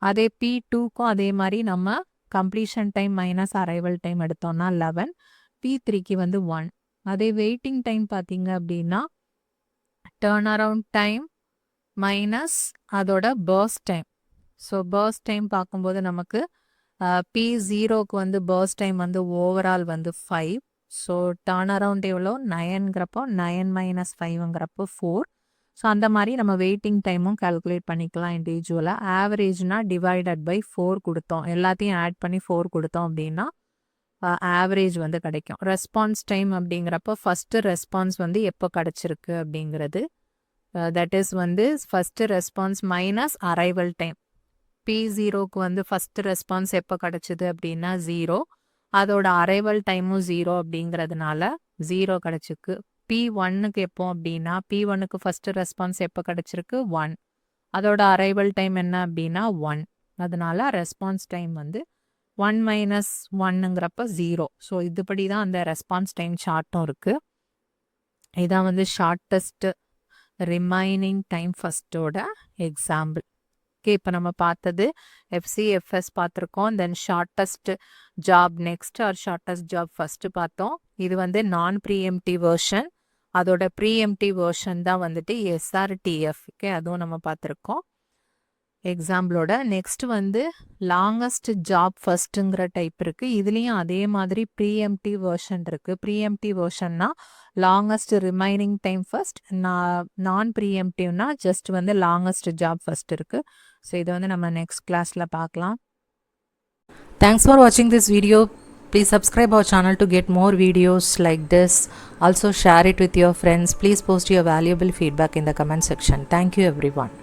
Speaker 1: அதே P2க்கும் அதே மாதிரி நம்ம completion time minus arrival time எடுத்தோம்னா 11, P3க்கு வந்து 1. அதே வெயிட்டிங் டைம் பார்த்தீங்க அப்படின்னா டர்ன் அரவுண்ட் டைம் மைனஸ் அதோட burst time. So burst time பார்க்கும்போது நமக்கு P0க்கு வந்து பர்ஸ்ட் டைம் வந்து ஓவரால் வந்து 5. ஸோ டர்ன் அரவுண்ட் எவ்வளோ 9ங்கிறப்போ 9 - 5ங்கிறப்போ 4. ஸோ அந்த மாதிரி நம்ம வெயிட்டிங் டைமும் கால்குலேட் பண்ணிக்கலாம் இண்டிவிஜுவலாக. ஆவரேஜ்னா டிவைடட் பை 4 கொடுத்தோம், எல்லாத்தையும் ஆட் பண்ணி 4 கொடுத்தோம் அப்படின்னா ஆவரேஜ் வந்து கிடைக்கும். ரெஸ்பான்ஸ் டைம் அப்படிங்கிறப்போ ஃபஸ்ட்டு ரெஸ்பான்ஸ் வந்து எப்போ கிடச்சிருக்கு அப்படிங்கிறது, தட் இஸ் வந்து first response minus arrival time. P0க்கு வந்து ஃபஸ்ட்டு ரெஸ்பான்ஸ் எப்போ கிடச்சிது அப்படின்னா 0, அதோட அரைவல் டைமும் 0 அப்படிங்கிறதுனால 0 கிடச்சிருக்கு. P1க்கு எப்போ அப்படின்னா P1க்கு ஃபஸ்ட்டு ரெஸ்பான்ஸ் எப்போ கிடச்சிருக்கு 1, அதோட அரைவல் டைம் என்ன அப்படின்னா 1. அதனால ரெஸ்பான்ஸ் டைம் வந்து 1 - 1ங்கிறப்ப 0. ஸோ இதுபடி தான் அந்த ரெஸ்பான்ஸ் டைம் சார்ட்டும் இருக்குது. இதான் வந்து ஷார்ட்டஸ்ட் ரிமைனிங் டைம் ஃபஸ்ட்டோட எக்ஸாம்பிள். ஓகே, இப்போ நம்ம பார்த்தது FCFS பார்த்துருக்கோம். Then shortest job next or shortest job first பார்த்தோம். இது வந்து நான் ப்ரீஎம்டிவ் வெர்ஷன். அதோட ப்ரீஎம்டிவ் வெர்ஷன் தான் வந்துட்டு SRTF. ஓகே, அதுவும் நம்ம பார்த்துருக்கோம் எக்ஸாம்பிளோட. நெக்ஸ்ட் வந்து லாங்கஸ்ட் ஜாப் ஃபர்ஸ்ட்டுங்கிற டைப் இருக்குது. இதுலேயும் அதே மாதிரி ப்ரீஎம்டிவ் வெர்ஷன் இருக்குது. ப்ரீஎம்டிவ் வெர்ஷன்னா longest remaining time first, non ப்ரீஎம்டிவ்னா ஜஸ்ட் வந்து லாங்கஸ்ட் ஜாப் ஃபர்ஸ்ட் இருக்குது. ஸோ இதை வந்து நம்ம நெக்ஸ்ட் கிளாஸில் பார்க்கலாம். Thanks for watching this video. Please subscribe our channel to get more videos like this. Also share it with your friends. Please post your valuable feedback in the comment section. Thank you everyone.